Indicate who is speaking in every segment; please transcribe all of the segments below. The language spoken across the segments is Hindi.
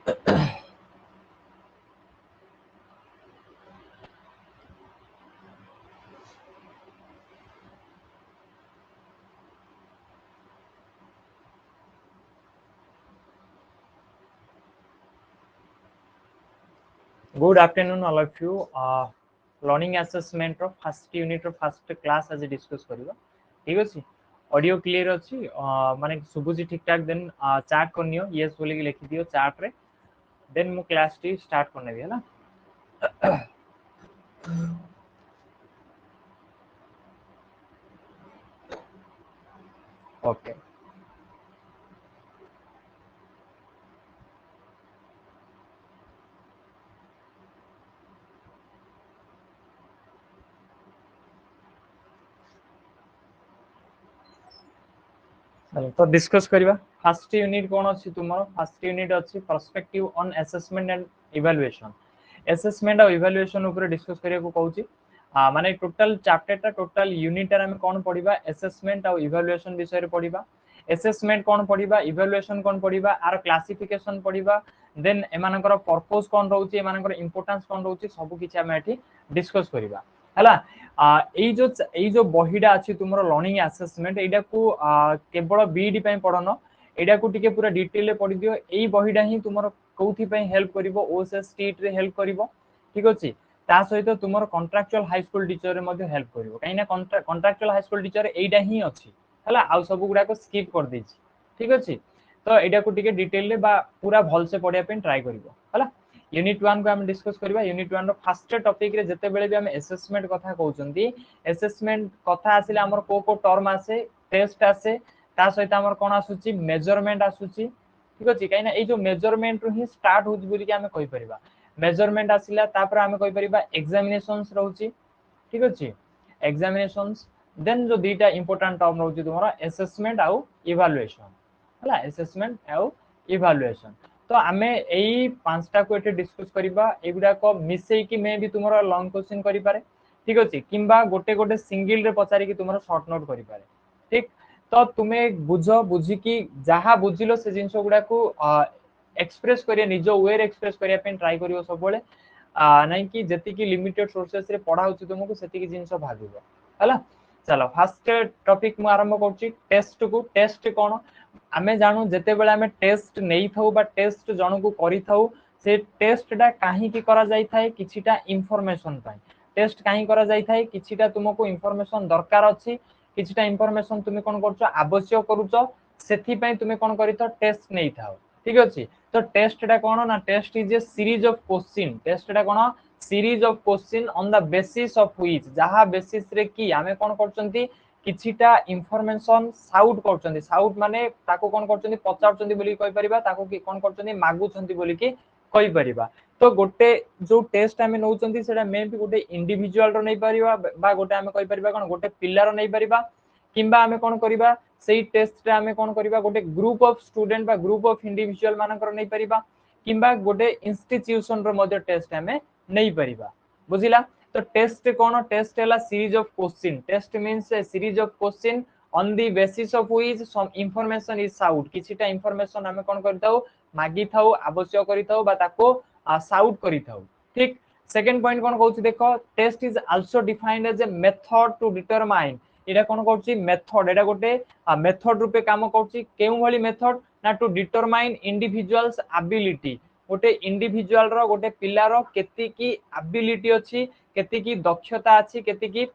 Speaker 1: Good afternoon, all of you. Learning assessment ro first unit ro first class आज डिस्कस करिबा ठीक अछि ऑडियो क्लियर अछि माने सुबुजी ठीक ठाक देन चार्ट करनियो यस बोली के लिखि दियो चार्ट रे देन मु क्लास टी स्टार्ट करनेबी है ना ओके तो डिस्कस करिबा फर्स्ट यूनिट कोन अछि तुमरो फर्स्ट यूनिट अछि perspective on assessment and evaluation assessment और इवैल्यूएशन ऊपर डिस्कस करिया को कहूची माने टोटल चैप्टर टा टोटल यूनिट रे हम कोन पढिबा असेसमेंट और इवैल्यूएशन विषय रे पढिबा असेसमेंट कोन पढिबा इवैल्यूएशन कोन पढिबा आर क्लासिफिकेशन पढिबा देन एमानकर पर्पस कोन रहउची एमानकर इंपोर्टेंस कोन रहउची सब किछि हम एठी डिस्कस करिबा हला एई जो बहिडा अछि तुमरो लर्निंग असेसमेंट एडा को केवल बीडी पय पढनो एडा को टिके पूरा डिटेल रे पढि दियो एई बहिडा ही तुमरो कोथि पय हेल्प करिवो ओएसएस स्टेट रे हेल्प करिवो ठीक अछि ता सहित तुमरो कॉन्ट्रैक्चुअल हाई स्कूल टीचर रे मध्ये हेल्प करिवो काइना कॉन्ट्रैक्चुअल हाई स्कूल टीचर एडा ही अछि हला आ सब गुडा को स्किप कर देछि ठीक अछि तो एडा को टिके डिटेल रे बा पूरा भल से पढिया पे ट्राई करिवो हला यूनिट 1 को हम डिस्कस करबा यूनिट 1 रो फर्स्ट टॉपिक रे जते बेले भी हम असेसमेंट कथा कहउचंदी असेसमेंट कथा आसिले हमर को टर्म आसे टेस्ट आसे ता सहित हमर कोन आसुची मेजरमेंट आसुची ठीक अछि काइना ए जो मेजरमेंट रो ही स्टार्ट होज बोली कि हमें कहि परिबा मेजरमेंट आसिला तापर हमें कहि परिबा एग्जामिनेशंस रहउची ठीक अछि एग्जामिनेशंस देन जो दुईटा इंपोर्टेंट टर्म रहउची तुमरा असेसमेंट आउ इवैल्यूएशन हला असेसमेंट आउ इवैल्यूएशन तो आमे एई पांचटा को एटे डिस्कस करिबा एगुडा को मिसई कि मे भी तुमरा लॉन्ग क्वेश्चन करि पारे ठीक अछि किंबा गोटे गोटे सिंगल रे पचारी कि तुमरा शॉर्ट नोट करि पारे ठीक तो तुमे बुझो बुझी कि जहा बुझिलो से जिंस गुडा को एक्सप्रेस करिया निजो वे रे एक्सप्रेस करिया पे ट्राई करियो सब बेले नै कि जति कि लिमिटेड सोर्सेस रे पढा होछि तुमको सेति कि जिंस भाबिबो हला चलो फर्स्ट टॉपिक मु आरंभ करछि टेस्ट कोन आमे जानू जते बेले आमे टेस्ट नेई थाउ बा टेस्ट जण को करि थाउ से टेस्ट डा काहे की करा जाई थाए किछिटा इंफॉर्मेशन पाई टेस्ट काहे करा जाई थाए किछिटा तुमको इंफॉर्मेशन दरकार अछि किछिटा इंफॉर्मेशन तुमे कोन करछो आवश्यक करूछो सेथि पई तुमे कोन करितो टेस्ट नेई थाओ ठीक अछि तो टेस्ट डा कोन ना test is a series of question test डा कोन series of question on the basis of which जहा बेसिस रे की आमे कोन करछंती किछिटा इंफॉर्मेशन साउट करछंती साउट माने ताको कोन करछंती पचारछंती बोली कहि परिबा ताको की कोन करछंती मागुछंती बोली की कहि परिबा तो गोटे जो टेस्ट आमे नउचंती सेटा मे भी गोटे इंडिविजुअल रो नै परिबा बा गोटे आमे कहि परिबा कोन गोटे पिल्ला रो नै परिबा किंबा आमे कोन करिबा सेही टेस्ट रे आमे कोन करिबा गोटे ग्रुप ऑफ स्टूडेंट बा ग्रुप ऑफ इंडिविजुअल मानकर नै परिबा किंबा गोटे इंस्टीट्यूशन रो मध्ये टेस्ट आमे नै परिबा बुझिला तो टेस्ट कोन टेस्ट हैला series of question test means a series of question on the basis of which some information is out किछिटा इंफॉर्मेशन आमे कोन करताउ मागी थाउ आवश्यक करि थाउ बा ताको साउट करि थाउ ठीक सेकंड पॉइंट कोन कहउछि देखो test is also defined as a method to determine एटा कोन कहउछि मेथड एटा गोटे मेथड रूपे काम कहउछि केउ भली मेथड ना टू डिटरमाइन इंडिविजुअल्स एबिलिटी गोटे इंडिविजुअल रो गोटे पिला रो केति की एबिलिटी अछि केति की दक्षता अछि केति की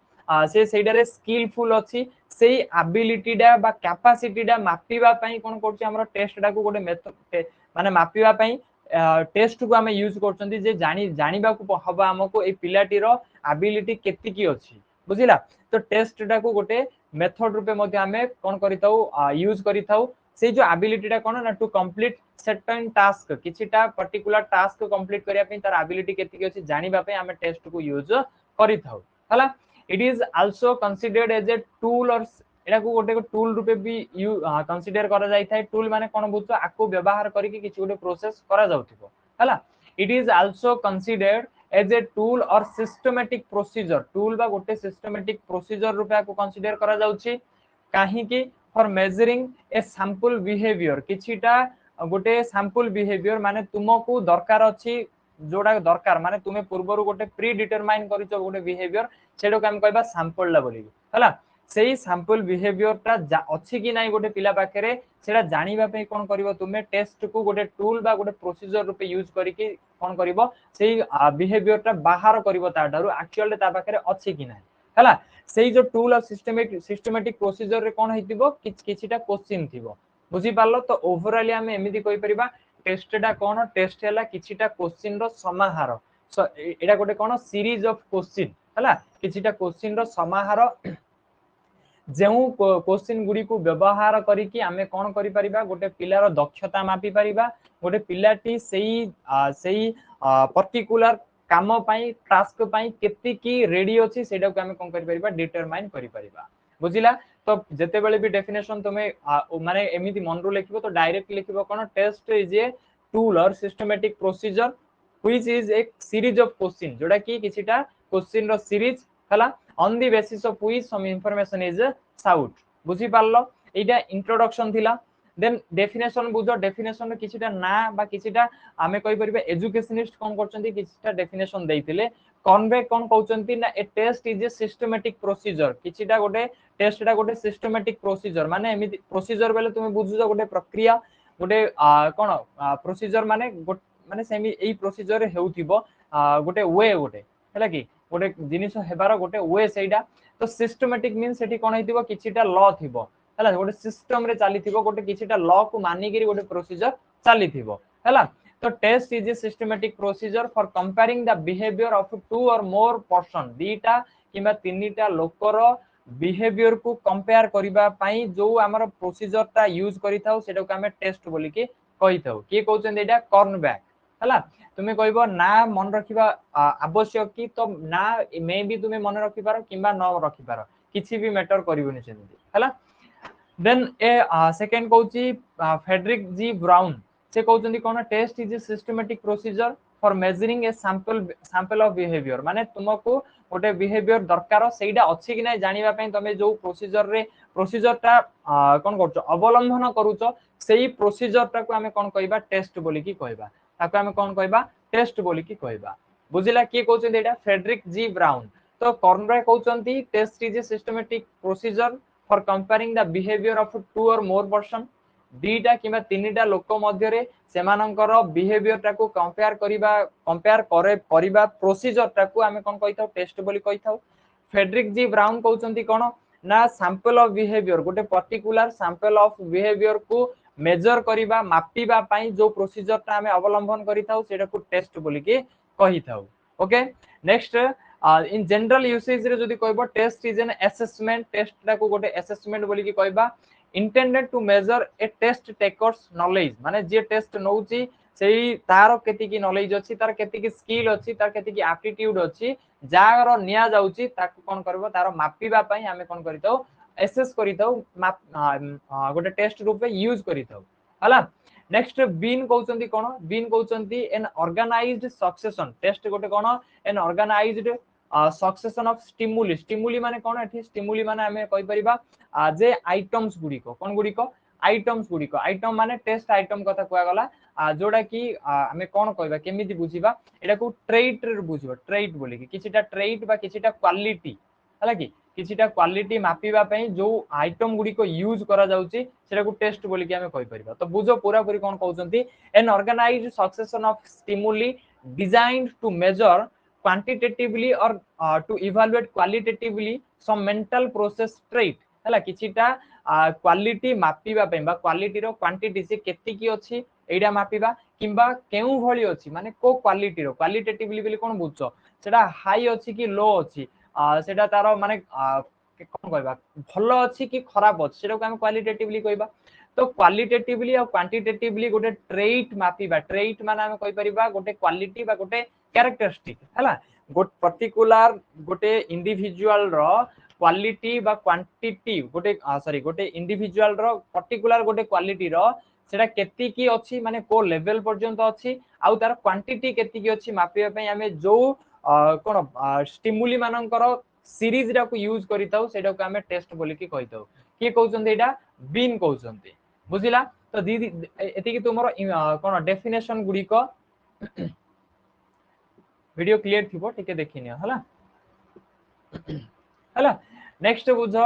Speaker 1: से सेइडारे स्किलफुल अछि सेही एबिलिटी डा बा कैपेसिटी डा मापिबा पई कोन करछि हमर टेस्ट डा को गोटे मेथड माने मापिबा पई टेस्ट को हमें यूज करछंती जे जानिबा को हबा हमको ए पिलाटी रो एबिलिटी केति की अछि बुझिला तो टेस्ट डा को गोटे मेथड रूपे मध्ये हमें कोन करिताउ यूज करिताउ से जो एबिलिटी डा कोन ना टू कंप्लीट सर्टेन टास्क किछिटा पर्टिकुलर टास्क कंप्लीट करिया पे तार एबिलिटी केति की अछि जानिबा पे हमें टेस्ट को यूज करिताउ हला it is also considered as a tool और एटा को गोटे टूल रूपे भी कंसीडर करा जाई थाए टूल माने कोन बुझो आको व्यवहार करी कि किछि गोटे प्रोसेस करा जाउथिबो हला it is also considered as a tool और सिस्टमैटिक प्रोसीजर टूल बा गोटे सिस्टमैटिक प्रोसीजर रूपे आको कंसीडर करा जाउछि काहे कि for measuring a sample behaviour किछिटा गोटे सैंपल बिहेवियर माने तुमको दरकार अछि जोड़ा दरकार माने तुमे पूर्वरु गोटे प्री डिटरमाइन करितो गोटे बिहेवियर सेडो हम कहबा सैंपल ला बोली हला सेही सैंपल बिहेवियर ता अछि कि नाही गोटे पिला पाखरे सेडा जानिबा पे कोन करिवो तुमे टेस्ट को गोटे टूल बा गोटे प्रोसीजर रूपे यूज करिकि कोन करिवो सेही बिहेवियर टा बाहर करिवो ता डारु एक्चुअली ता पाखरे अछि कि नाही हला सेही जो टूल और सिस्टमैटिक प्रोसीजर रे कोन हेतिबो किछिटा क्वेश्चन थिबो बुझी पारलो तो ओवरऑल हम एमिति कहि परिबा टेस्ट डा कोन टेस्ट हैला किछिटा क्वेश्चन रो समाहार सो एडा गोटे कोन सीरीज ऑफ क्वेश्चन हला किछिटा क्वेश्चन रो समाहार जेउ क्वेश्चन गुडी को व्यवहार करिकि आमे कोन करि परिबा गोटे पिलार दक्षता मापी परिबा गोटे पिलाटी सेही पर्टिकुलर काम पई टास्क पई केति की रेडी अछि सेडा को आमे कोन करि परिबा डिटरमाइन करि परिबा बुझिला तो जते बेले भी डेफिनेशन तुमे माने एमिति मन रो लिखिबो तो डायरेक्ट लिखिबो कोन टेस्ट इज ए टूल और systematic procedure which is a series of question जोडा की किछिटा क्वेश्चन रो सीरीज हला on the basis of which some information is sought बुझी पारलो एटा इंट्रोडक्शन थिला देन डेफिनेशन बुझो डेफिनेशन किछिटा ना बा किछिटा आमे कहि परिबा एजुकेशनिस्ट कोन करचंती किछिटा डेफिनेशन देइथिले कन्वे कोन कहउचंती ना a test is a systematic procedure किछिटा गोटे टेस्ट डा गोटे सिस्टमैटिक प्रोसीजर माने एमिति प्रोसीजर बेले तुमे बुझुजो गोटे प्रक्रिया गोटे कोन प्रोसीजर माने माने सेमी एई प्रोसीजर रे हेउथिबो गोटे वे गोटे हैला कि गोटे जिनिस हेबार गोटे वे सेटा तो सिस्टमैटिक मीन सेठी कोन हेतिबो किछिटा लॉ थिबो हैला गोटे सिस्टम रे चाली थिबो गोटे किछिटा लॉ को मानि गिरी गोटे प्रोसीजर चाली थिबो हैला तो test is a systematic procedure for comparing the behaviour of two और मोर पर्सन दीटा किबा तीनटा लोकर बिहेवियर को कंपेयर करिबा पई जो हमर प्रोसीजर ता यूज करिथाउ सेटा को हमें टेस्ट बोली के कहिथाउ के कहउचन एटा कॉर्नबैक हैला तुमे कहबो ना मन रखिबा आवश्यक की तो ना मे भी तुमे मन रखि पारो किबा न रखि पारो किछि भी मैटर करिवोनी सेमति हैला देन ए सेकंड कहउची फेडरिक जी ब्राउन से कहउचंदी कोन test is a systematic procedure for measuring a sample of behaviour माने तुमको गोटे बिहेवियर दरकार सेइडा अछि कि नै जानिबा पई तमे जो प्रोसीजर ता कोन करछो अवलंबन करूछो सेही प्रोसीजर ता को हमें कोन कहबा टेस्ट बोली की कहबा ताको हमें कोन कहबा टेस्ट बोली की कहबा बुझिला के कहउछन एटा फ्रेडरिक जी ब्राउन तो कॉर्नबैक कहउछंती test is a systematic procedure for comparing the behaviour of two और मोर पर्सन दीटा किबा तीनटा लोक मध्य रे सेमानकर बिहेवियर ता को कंपेयर करिबा प्रोसीजर ता को हमें कोन कहिथाउ टेस्ट बोली कहिथाउ फ्रेडरिक जी ब्राउन कहउछंती कोन ना सैंपल ऑफ बिहेवियर गोटे पर्टिकुलर सैंपल ऑफ बिहेवियर को मेजर करिबा मापिबा पई जो प्रोसीजर ता हमें अवलंबन करिथाउ सेटा को टेस्ट बोली के कहिथाउ okay next in general usage रे जदी कहबो test is an assessment test ता को गोटे असेसमेंट बोली के कहबा intended to measure a test takers knowledge माने जे टेस्ट नउची सेही तार केति की नॉलेज अछि तार केति की स्किल अछि तार केति की एप्टीट्यूड अछि जार निया जाउची ताको कोन करबो तार मापिबा पई हमें कोन करिथाउ एसेस करिथाउ गोटे टेस्ट रूप यूज करिथाउ हला नेक्स्ट बीन कहउचंती कोन बीन कहउचंती एन ऑर्गेनाइज्ड सक्सेशन टेस्ट गोटे कोन an organised succession of stimuli माने कोन एठी स्टिमुली माने हमें कहि परिबा जे आइटम्स गुडी को कोन गुडी को आइटम माने टेस्ट आइटम कथा कुआ गला जोडा की हमें कोन कहबा केमिति बुझिबा एटा को ट्रेट रे बुझिबा ट्रेट बोली कि किछिटा ट्रेट बा किछिटा क्वालिटी हला कि किछिटा क्वालिटी मापिबा पई जो आइटम गुडी को यूज करा जाउची सेटा को टेस्ट बोली कि हमें कहि परिबा तो बुझो पूरा पूरी कोन कहउचंती an organised succession of stimuli designed to measure quantitatively or to evaluate qualitatively some mental process trait हला किछिटा क्वालिटी मापिबा पे बा क्वालिटी रो क्वांटिटी से केति की अछि एडा मापिबा किबा केउ भली अछि माने को क्वालिटी रो क्वालिटेटिवली बिली कोन बुझछो सेटा हाई अछि कि लो अछि सेटा तारो माने कोन कहबा भलो अछि कि खराब अछि सेटा को हम क्वालिटेटिवली कहबा तो क्वालिटेटिवली और क्वांटिटेटिवली गोटे ट्रेट मापिबा ट्रेट माने हम कहि परिबा गोटे क्वालिटी बा गोटे कैरेक्टरिस्टिक हला गोटे पर्टिकुलर गोटे इंडिविजुअल रो क्वालिटी बा क्वांटिटी गोटे सॉरी गोटे इंडिविजुअल रो पर्टिकुलर गोटे क्वालिटी रो सेटा केति की अछि माने को लेवल पर्यंत अछि आउ तार क्वांटिटी केति की अछि मापिबा पई हमें जो कोन स्टिमुली मानकर सीरीज रा को यूज करिताउ सेटा को हमें टेस्ट बोली की कहिताउ के कहउचंती एटा बीन कहउचंती बुझिला तो दी एति कि तुमरो कोन डेफिनेशन गुडी को वीडियो क्लियर थिबो टिके देखिनियो हला हला नेक्स्ट बुझो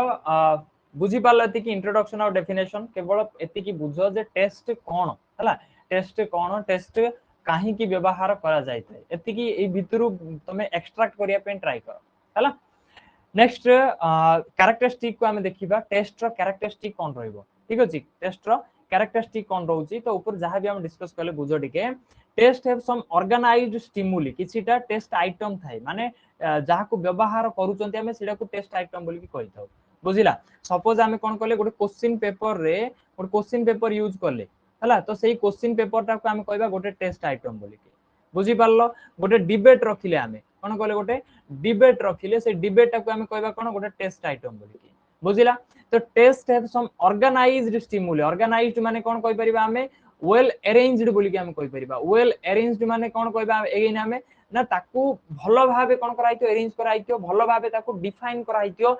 Speaker 1: बुझी पाल कि इंट्रोडक्शन और डेफिनेशन केवल एति बुझ जे टेस्ट कोन हला टेस्ट कोन टेस्ट काहे की व्यवहार करा जाय थाए एति कि ए भितरु तमे एक्सट्रैक्ट करिया पे ट्राई करो हला नेक्स्ट कैरेक्टरिस्टिक को हमें देखिबा टेस्ट रो कैरेक्टरिस्टिक कोन रहइबो ठीक अछि टेस्ट रो कैरेक्टरिस्टिक कोन रहउची तो ऊपर जहां भी हम डिस्कस करले बुझो टिके test have some organised stimuli किछिटा टेस्ट आइटम थाए माने जहा को व्यवहार करूचंती हमें सेडा को टेस्ट आइटम बोली कि कहि थाउ बुझिला सपोज हमें कोन करले गोटे क्वेश्चन पेपर रे गोटे क्वेश्चन पेपर यूज करले हला तो सेही क्वेश्चन पेपर टा को हमें कहबा गोटे टेस्ट आइटम बोली कि बुझी पारलो गोटे डिबेट रखिले हमें कोन कहले गोटे डिबेट रखिले से डिबेट टा को हमें कहबा कोन गोटे टेस्ट आइटम बोली कि बुझिला तो test have some organised stimuli organised माने कोन कहि परिबा हमें वेल अरेंज्ड बोली कि हम कहि परिबा वेल अरेंज्ड माने कोन कहबा एगेन हमें ना ताकू भलो भाबे कोन कराइतो अरेंज कराइतो भलो भाबे ताकू डिफाइन कराइतो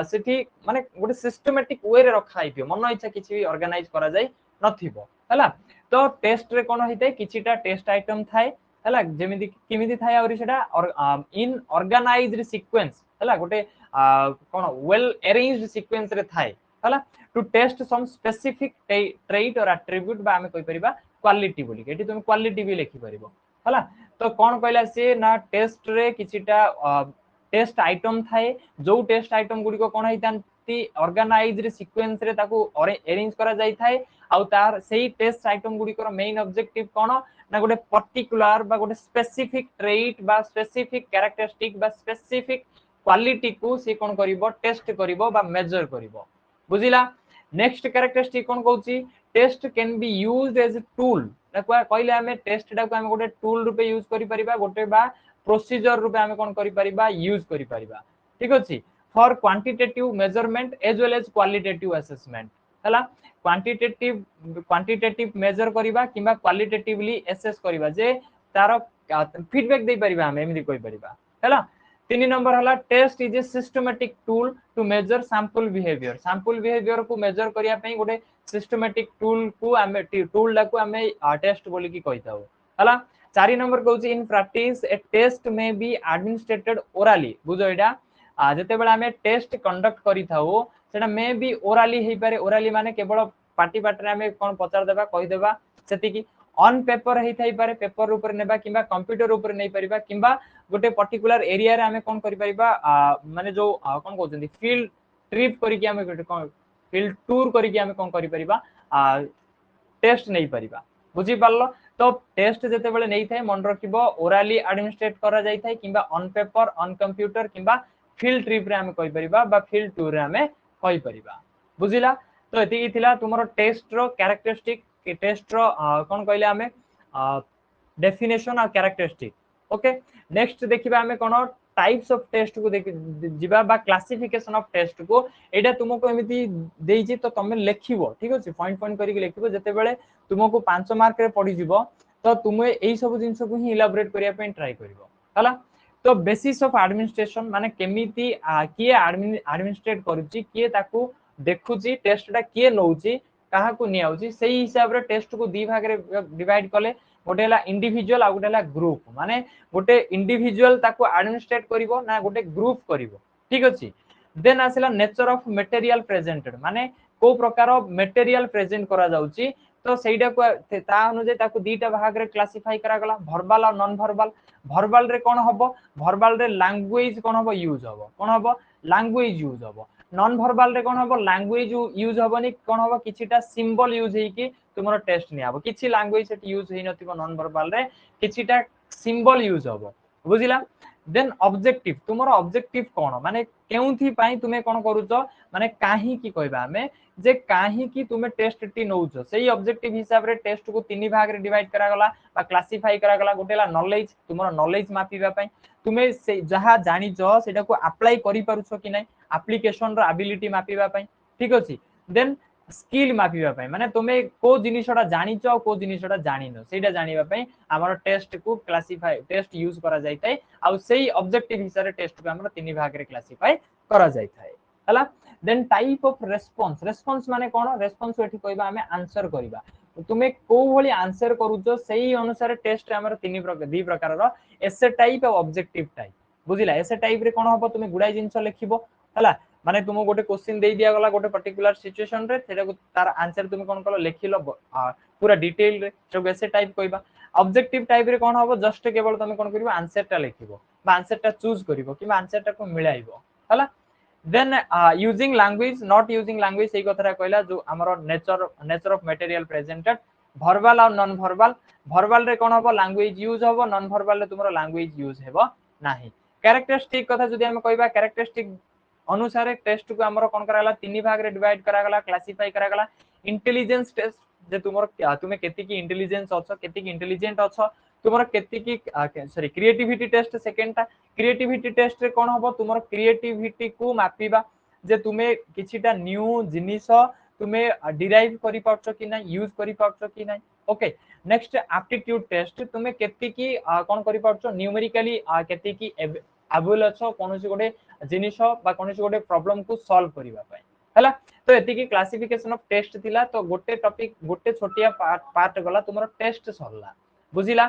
Speaker 1: सेठी माने गोटे सिस्टमैटिक वे रे रखाइतो मन इच्छा किछि भी ऑर्गेनाइज करा जाय नथिबो हला तो टेस्ट रे कोन होइते किछिटा टेस्ट आइटम थाए हला जेमिति किमिति थाए और सेटा इन ऑर्गेनाइज्ड सीक्वेंस हला गोटे कोन वेल अरेंज्ड सीक्वेंस रे थाए हला to test some specific trait और एट्रिब्यूट बा हमें कहि परिबा क्वालिटी बोली एठी तुम क्वालिटी भी लिखि परिबो हला तो कोन कहला से ना टेस्ट रे किछिटा टेस्ट आइटम थाए जो टेस्ट आइटम गुडी को कोन हैतांती ऑर्गेनाइज्ड सीक्वेंस रे ताकू अरेंज करा जाय थाए आउ तार सेही टेस्ट आइटम गुडी को मेन ऑब्जेक्टिव कोन ना गोटे पर्टिकुलर बा गोटे स्पेसिफिक ट्रेट बा स्पेसिफिक कैरेक्टरिस्टिक बा स्पेसिफिक क्वालिटी को से कोन करिवो टेस्ट करिवो बा मेजर करिवो बुझिला नेक्स्ट कैरेक्टरिस्टिक कोन कहउची test can be used as a tool कहले हमें टेस्ट टा को हम गोटे टूल रूपे यूज करि परिबा गोटे बा प्रोसीजर रूपे हम कोन करि परिबा यूज करि परिबा ठीक अछि for quantitative measurement as well as qualitative assessment हला क्वांटिटेटिव मेजर करिबा किबा क्वालिटेटिवली असेस करिबा जे तार फीडबैक दे परिबा हम एमि कहि परिबा हला तीन नंबर हला test is a systematic tool to measure sample behaviour को मेजर करिया पई गोटे सिस्टमैटिक टूल को हमें टूल ला को हमें टेस्ट बोली कि कहिताउ हला 4 नंबर कहउची in practice a test may be administered orally बुझो एटा जते बेला हमें टेस्ट कंडक्ट करि थाउ सेटा मे बी ओरली हे पारे ओरली माने केवल पार्टी पार्टी हमें कोन पचार देबा कहि देबा सेति कि ऑन पेपर हे थाई पारे पेपर ऊपर नेबा किबा कंप्यूटर ऊपर नै परिबा किबा गोटे पर्टिकुलर एरिया रे हमें कोन करि परिबा माने जो कोन कहउछन्ती फील्ड ट्रिप करि कि हमें गोटे कोन फील्ड टूर करि कि हमें कोन करि परिबा टेस्ट नै परिबा बुझी पारलो तो टेस्ट जते बेले नै थाए मन रखिबो ओरली एडमिनिस्ट्रेट करा जाय थाए किबा ऑन पेपर ऑन कंप्यूटर किबा फील्ड ट्रिप रे हमें कहि परिबा बा फील्ड टूर रे हमें कहि परिबा बुझिला तो एति थिला तुमरो टेस्ट रो कैरेक्टरिस्टिक टेस्ट रो कोन कहले हमें डेफिनेशन और कैरेक्टरिस्टिक ओके नेक्स्ट देखिबा हमें कोन टाइप्स ऑफ टेस्ट को जिबा बा क्लासिफिकेशन ऑफ टेस्ट को एटा तुमको एमिति देइछि तो तमे लेखिबो ठीक अछि पॉइंट पॉइंट करि के लेखिबो जते बेले तुमको 5 मार्क रे पड़ी जिवो तो तुमे एई सब जिंस को ही इलाबोरेट करिया पे ट्राई करिवो हला तो बेसिस ऑफ एडमिनिस्ट्रेशन माने केमिति किए एडमिनिस्ट्रेट करूची किए ताकू देखुची टेस्ट टा किए नउची काहा को नियाउची सेही हिसाब रे टेस्ट को दी भाग रे डिवाइड कले गोटे हला इंडिविजुअल आ गोटे हला ग्रुप माने गोटे इंडिविजुअल ताकू एडमिनिस्ट्रेट करिवो ना गोटे ग्रुप करिवो ठीक अछि देन आसिला नेचर ऑफ मटेरियल प्रेजेंटेड माने को प्रकार मटेरियल प्रेजेंट करा जाउची तो सेइडा को ता अनुजे ताकू दीटा भाग रे क्लासिफाई करा गला वर्बल और नॉन वर्बल वर्बल रे कोन हबो वर्बल रे लैंग्वेज कोन हबो यूज हबो कोन हबो लैंग्वेज यूज हबो नॉन वर्बल रे कोन हबो लैंग्वेज यूज हबोनी कोन हबो किछिटा सिंबल यूज हेई कि तुमरो टेस्ट नि आबो किछि लैंग्वेज सेट यूज हेई नथिबो नॉन वर्बल रे किछिटा सिंबल यूज हबो बुझिला देन ऑब्जेक्टिव तुमरो ऑब्जेक्टिव कोन माने केउथि पई तुमे कोन करूचो माने काहे की कहबा हमें जे काहे की तुमे टेस्ट टी नउचो सेही ऑब्जेक्टिव हिसाब रे टेस्ट को तीन भाग रे डिवाइड करा गला बा क्लासिफाई करा गला गोटेला नॉलेज तुमरो नॉलेज मापिबा पई तुमे से जहा जानिचो सेटा को अप्लाई करि पारुछो कि नै एप्लीकेशन रो एबिलिटी मापिबा पई ठीक अछि देन स्किल मापिबा पई माने तुमे को जिनिसडा जानिचो को जिनिसडा जानिनो सेटा जानिबा पई हमर टेस्ट को क्लासिफाई टेस्ट यूज करा जाय ताई आ सेही ऑब्जेक्टिव हिसाब रे टेस्ट को हमर तीन भाग रे क्लासिफाई करा जाय थाए हला then type of response response माने कोन रेस्पॉन्स एठी कहबा हमें आंसर करबा तुमे को भली आंसर करूचो सेही अनुसार टेस्ट हमर तीन प्रकार दी प्रकार रो एसे टाइप और ऑब्जेक्टिव टाइप बुझिला एसे टाइप रे कोन हबो तुमे गुडाई जिंस लिखिबो हला माने तुम गोटे क्वेश्चन दे दिया गला गोटे पर्टिकुलर सिचुएशन रे सेटा को तार आंसर तुम कोन कलो लिखिलो पूरा डिटेल रे जो ऐसे टाइप कहबा ऑब्जेक्टिव टाइप रे कोन हबो जस्ट केवल तुम कोन करबो आंसर टा लिखिबो बा आंसर टा चूज करिवो कि आंसर टा को मिलाइबो हला then using language not using language सही कथरा कहला जो हमर nature of material presented verbal और नॉन वर्बल वर्बल रे कोन हबो लैंग्वेज यूज हबो नॉन वर्बल रे तुमरो लैंग्वेज यूज हेबो नाही कैरेक्टरिस्टिक कथा जदि हम कहबा कैरेक्टरिस्टिक अनुसार टेस्ट को हमर कोन कराला तीन भाग रे डिवाइड करा गला क्लासिफाई करा गला इंटेलिजेंस टेस्ट जे तुमरो तुमे केति की इंटेलिजेंस अछो केति की इंटेलिजेंट अछो तुमरो केति की सॉरी क्रिएटिविटी टेस्ट सेकंड ता क्रिएटिविटी टेस्ट रे कोन हबो तुमरो क्रिएटिविटी को मापिबा जे तुमे किछिटा न्यू जिनिस तुमे डिराइव करि पाछो कि ना यूज करि पाछो कि ना ओके नेक्स्ट एप्टीट्यूड टेस्ट तुमे केति की कोन करि पाछो न्यूमेरिकली केति की एबल अछो कोनोसी गोटे जिनिस बा कोनोसी गोटे प्रॉब्लम को सॉल्व करिवा पय हला तो एति की क्लासिफिकेशन ऑफ टेस्ट थिला तो गोटे टॉपिक गोटे छोटिया पार्ट गला तुमरो टेस्ट सरला बुझिला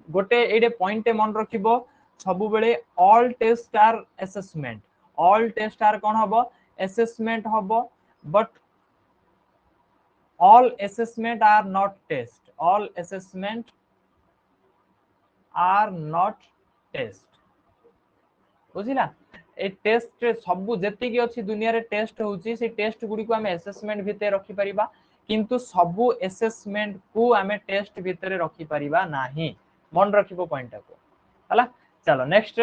Speaker 1: गोटे एडे पॉइंट मन रखिबो सबु बेले all test are assessment all test are कोन हबो असेसमेंट हबो but all assessment are not test all assessment are not test बुझिला ए टेस्ट सब जेति की अछि दुनिया रे टेस्ट होउची से टेस्ट गुडी को हमें असेसमेंट भिते रखि परिबा किंतु सब असेसमेंट को हमें टेस्ट भितरे रखि परिबा नाही मन रखिबो पॉइंट को हला चलो नेक्स्ट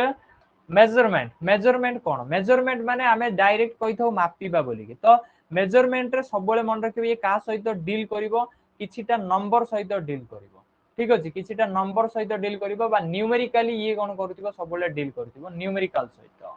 Speaker 1: मेजरमेंट मेजरमेंट कोन मेजरमेंट माने हमें डायरेक्ट कहिथौ मापिबा बोली की तो मेजरमेंट रे सब बेले मन रखिबो ये का सहित डील करिवो किछिटा नंबर सहित डील करिवो ठीक अछि किछिटा नंबर सहित डील करिवो बा न्यूमेरिकली ये कोन करथिबो सब बेले डील करथिबो न्यूमेरिकल सहित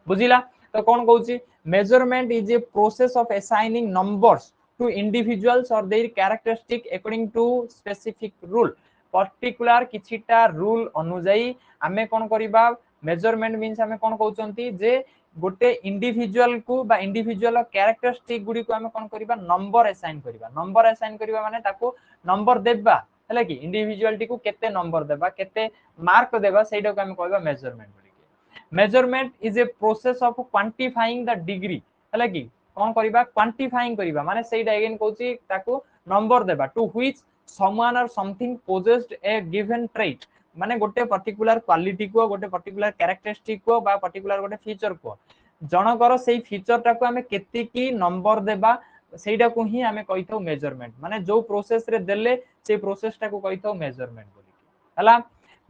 Speaker 1: बुझिला तो कोन कहउची measurement is a process of assigning numbers to individuals or their characteristic according to specific rule particular किछिटा रूल अनुसाई हमें कोन करिबा मेजरमेंट मीन्स हमें कोन कहउचंती जे गोटे इंडिविजुअल को बा इंडिविजुअल कैरेक्टरिस्टिक गुडी को हमें कोन करिबा नंबर असाइन करिबा माने ताको नंबर देबा हला कि इंडिविजुअलिटी को केते नंबर देबा केते मार्क देबा सेटा को हमें कहबा मेजरमेंट बोली measurement is a process of quantifying the degree हला कि कोन करिबा क्वांटिफाइंग करिबा माने सेटा अगेन कहउची ताको नंबर देबा to which someone or something possessed a given trait माने गोटे पर्टिकुलर क्वालिटी को गोटे पर्टिकुलर कैरेक्टरिस्टिक को बा पर्टिकुलर गोटे फीचर को जनकर सेही फीचर टा को हमें केति की नंबर देबा सेटा को ही हमें कहिथौ मेजरमेंट माने जो प्रोसेस रे देले से प्रोसेस टा को कहिथौ मेजरमेंट बोली हला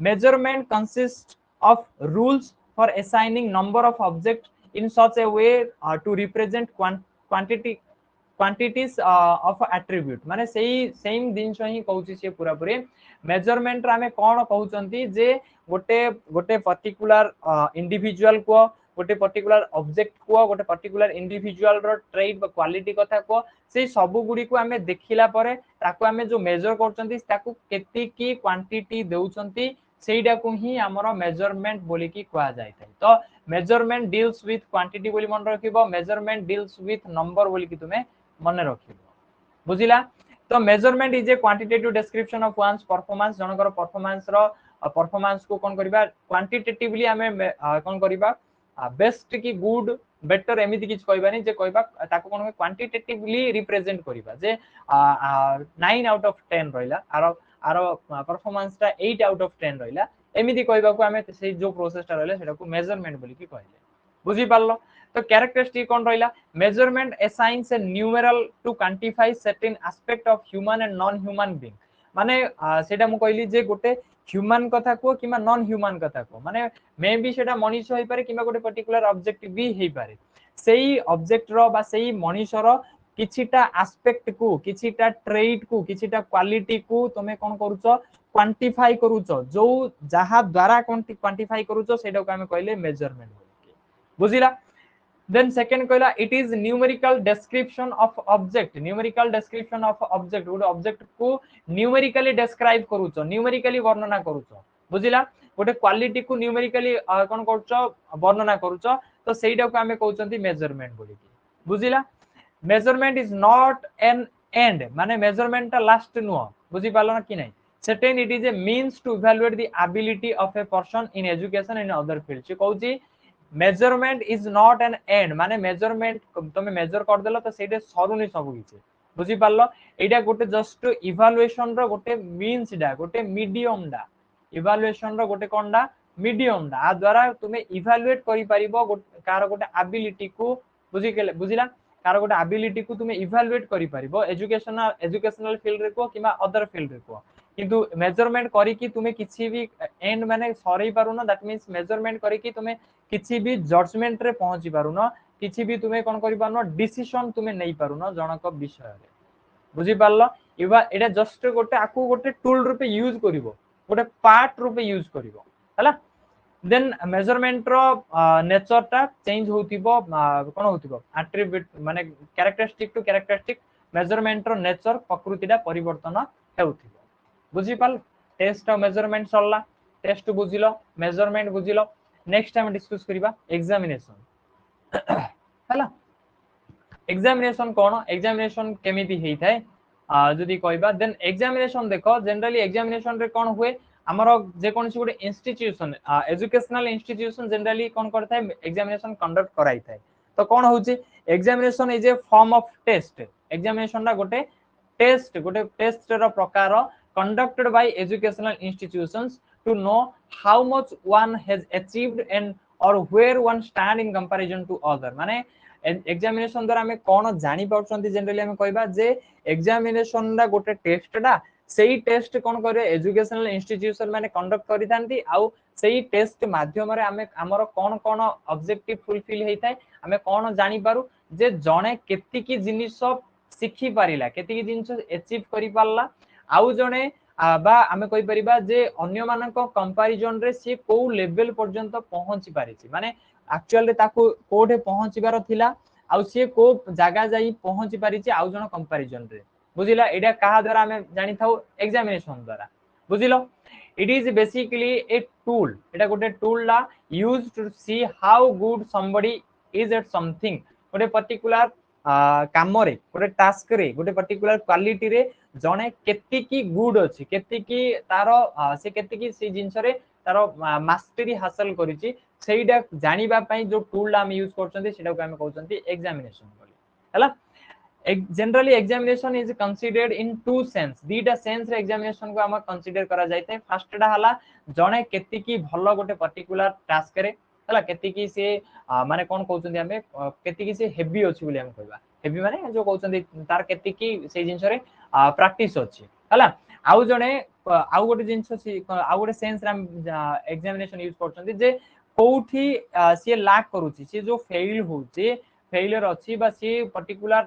Speaker 1: measurement consist of rules for assigning number of object in such a way to represent quantity quantities of attribute माने सेही सेम दिनसो ही कहउची से पूरा पूरी मेजरमेंट रा हमें कोन कहउचंती जे गोटे गोटे पर्टिकुलर इंडिविजुअल को गोटे पर्टिकुलर ऑब्जेक्ट को गोटे पर्टिकुलर इंडिविजुअल रो ट्रेट बा क्वालिटी कथा को से सब गुडी को हमें देखिला परे ताको हमें जो मेजर करचंती ताको केति की क्वांटिटी देउचंती सेइडा को ही हमरो मेजरमेंट बोली की कहा जाय थाय तो मेजरमेंट डील्स विथ क्वांटिटी बोली मन रखिबो मेजरमेंट डील्स विथ नंबर बोली की तुमे मन रखिबो बुझिला तो measurement is a quantitative description of one's performance जनकर परफॉर्मेंस रो परफॉर्मेंस को कोन करबा क्वांटिटेटिवली हमें कोन करबा बेस्ट की गुड बेटर एमिति किछ कहबानी जे कहबा ताको कोन क्वांटिटेटिवली रिप्रेजेंट करबा जे 9 आउट ऑफ 10 रहिला आरो परफॉर्मेंस ता 8 आउट ऑफ 10 रहिला एमिति कहबा को हमें से जो प्रोसेस ता रहिला सेटा को मेजरमेंट बोली की कहले बुझी पारलो तो कैरेक्टरिस्टिक कोन रहिला measurement assigns a numeral to quantify certain aspect of human and non human being माने सेटा मु कहली जे गोटे ह्यूमन कथा को किमा नॉन ह्यूमन कथा को माने मे बी सेटा मनुष्य होई पारे किमा गोटे पर्टिकुलर ऑब्जेक्ट भी हेई पारे सेही ऑब्जेक्ट रो बा सेही मनुष्य रो किछिटा एस्पेक्ट को किछिटा ट्रेट को किछिटा क्वालिटी को तमे कोन करूचो क्वांटिफाई करूचो जो जहा द्वारा क्वांटिफाई करूचो सेटा को हमें कहले मेजरमेंट बुझिला then second कहला it is numerical description of object numerical description of object गोटे ऑब्जेक्ट को न्यूमेरिकली डिस्क्राइब करूचो न्यूमेरिकली वर्णना करूचो बुझिला गोटे क्वालिटी को न्यूमेरिकली कोन करचो वर्णना करूचो तो सेइडा को हमें कहउचंती मेजरमेंट बोली बुझिला measurement is not an end माने मेजरमेंट ता लास्ट नुह बुझी पालो ना कि नहीं सेटेन it is a means to evaluate the ability of a person in education in other field से कहूची measurement is not an end माने मेजरमेंट तुम मेजर कर देलो तो सेटे सरुनी सब किछि बुझी पालो एटा गोटे जस्ट इवैल्यूएशन रो गोटे मीन्स डा गोटे मीडियम डा इवैल्यूएशन रो गोटे कोनडा मीडियम डा आ द्वारा तुमे इवैल्यूएट करि परिबो कार गोटे एबिलिटी को बुझिला कार गोटे एबिलिटी को तुमे इवैल्यूएट करि परिबो एजुकेशनल फील्ड रे को किबा अदर फील्ड रे को किंतु मेजरमेंट करी कि तुमे किछि भी एंड माने सरै पारुनो दैट मींस मेजरमेंट करी कि तुमे किछि भी जजमेंट रे पहुंची पारुनो किछि भी तुमे कोन करि पारुनो डिसीजन तुमे नै पारुनो जनक विषय रे बुझी पारलो इबा एटा जस्ट गोटे आकु गोटे टूल रूपे यूज करिवो गोटे पार्ट रूपे यूज करिवो हला देन मेजरमेंट रो नेचर टा चेंज होतिबो कोन होतिबो एट्रिब्यूट माने कैरेक्टरिस्टिक टू कैरेक्टरिस्टिक मेजरमेंट रो नेचर प्रकृतिटा परिवर्तन हेउतिबो बुझी पाल टेस्ट और मेजरमेंट सरला टेस्ट बुझिलो मेजरमेंट बुझिलो नेक्स्ट टाइम डिस्कस करिबा एग्जामिनेशन हला एग्जामिनेशन कोन एग्जामिनेशन केमिति हेई थाए जदि कहबा देन एग्जामिनेशन देखो जनरली एग्जामिनेशन रे कोन हुए हमरो जे कोनसी गुटे इंस्टीट्यूशन एजुकेशनल इंस्टीट्यूशन जनरली कोन करता है एग्जामिनेशन कंडक्ट कराई थाए तो कोन होची examination is a form of test examination रा गोटे टेस्ट रो प्रकार conducted by educational institutions to know how much one has achieved and or where one stand in comparison to other माने एग्जामिनेशन द्वारा हमें कोन जानि पाउछंती जनरली हमें कहबा जे एग्जामिनेशन रा गोटे टेस्ट डा सेही टेस्ट कोन करे एजुकेशनल इंस्टीट्यूशन माने कंडक्ट करि थांती आउ सेही टेस्ट माध्यम रे हमें हमर कोन कोन ऑब्जेक्टिव फुलफिल हेई थाए हमें कोन जानि पारु जे जणे केति की जिनिस सिखि पारिला केति की जिनिस अचीव करि पारला आउ जणे बा आमे कहि परिबा जे अन्य मानक कंपैरिजन रे सी को लेवल पर्यंत पहुंची पारिछि माने एक्चुअल रे ताको कोठे पहुंचीबार थिला आउ सी को जागा जाई पहुंची पारिछि आउ जण कंपैरिजन रे बुझिला एडा कहा द्वारा हमें जानि थाउ एग्जामिनेशन द्वारा बुझिलो it is basically a tool एटा गोटे टूल ला used to see how good somebody is at something गोटे पर्टिकुलर काम रे गोटे टास्क रे गोटे पर्टिकुलर क्वालिटी रे जणे केति की गुड अछि केति की तारो से केति की से जिंस रे तारो मास्टरी हासिल करिछि सेइडा जानिबा पई जो टूल हम यूज करछन्ती सेटा को हम कहउछन्ती एग्जामिनेशन बोली हला generally examination is considered in two sense दीटा सेंस रे एग्जामिनेशन को हम कंसीडर करा जायते फर्स्ट डा हला जणे केति की भलो गोटे पर्टिकुलर टास्क रे हला केति की से माने कोन कहउछन्ती हमें केति की से हेवी अछि बोली हम कहबा हेवी माने जो कहउछन्ती तार केति की से जिंस रे प्रैक्टिस अछि हला आउ जणे आउ गोटे जिंस आउ गोटे सेंस रे एग्जामिनेशन यूज करछन्ती जे कोठी से लैक करूची से जो फेल होची फेलियर अछि बा से पर्टिकुलर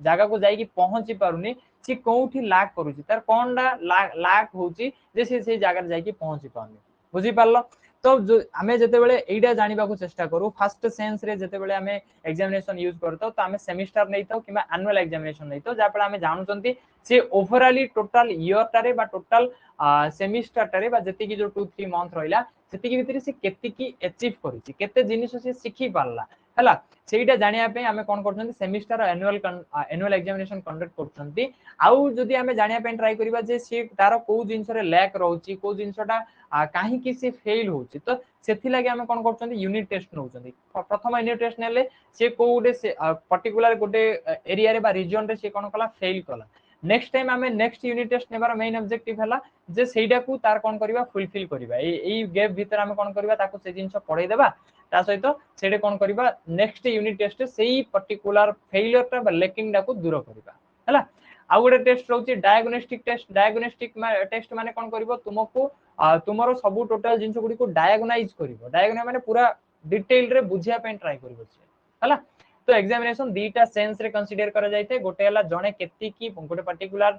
Speaker 1: जागा को जाई कि पहुंची पारुनी से कोठी लैक करूची तार कोनडा लैक होची जे से जागा जाई कि पहुंची पारुनी बुझी पारलो तो जो हमें जते बेले एइडा जानिबा को चेष्टा करू फर्स्ट सेंस रे जते बेले हमें एग्जामिनेशन यूज करतो तो हमें सेमिस्टर नैतो किबा एनुअल एग्जामिनेशन नैतो जा पर हमें जानुचंती से ओवरऑली टोटल ईयर टारे बा टोटल सेमिस्टर टारे बा जति की जो 2-3 मंथ रहिला जति की भीतर से केति की अचीव करिछि केते जिनिस से सिखि पारला हला सेइटा जानिया पे हमें कोन करछन्ती सेमिस्टर एनुअल एग्जामिनेशन कंडक्ट करछन्ती आउ जदि हमें जानिया पे ट्राई करिबा जे से तारो को जिंस रे लैक रहउछि को जिंसटा काहे कि से फेल होछि तो सेथि लागि हमें कोन करछन्ती यूनिट टेस्ट नउछन्ती प्रथम यूनिट टेस्ट नेले से को गोटे पर्टिकुलर गोटे एरिया रे बा रीजन रे से कोन कला फेल कला नेक्स्ट टाइम हमें नेक्स्ट यूनिट टेस्ट नेबार मेन ऑब्जेक्टिव हला जे सेइडा को तार कोन करबा फुलफिल करबा एई गैप भीतर हमें कोन करबा ताको से जिंस पढाई देबा ता सहित सेडे कोन करबा नेक्स्ट यूनिट टेस्ट सेही पर्टिकुलर फेलियर ता बा लैकिंग डा को दूर करबा हला आ गोटे टेस्ट रहउछि डायग्नोस्टिक टेस्ट माने कोन करबो तुमको तुमरो सब टोटल जिंस गुडी को डायग्नाइज करबो डायग्नाइज माने पूरा डिटेल रे बुझिया पे ट्राई करबो हला तो एग्जामिनेशन दीटा सेंस रे कंसीडर करा जायते गोटे हला जणे केति की गोटे पर्टिकुलर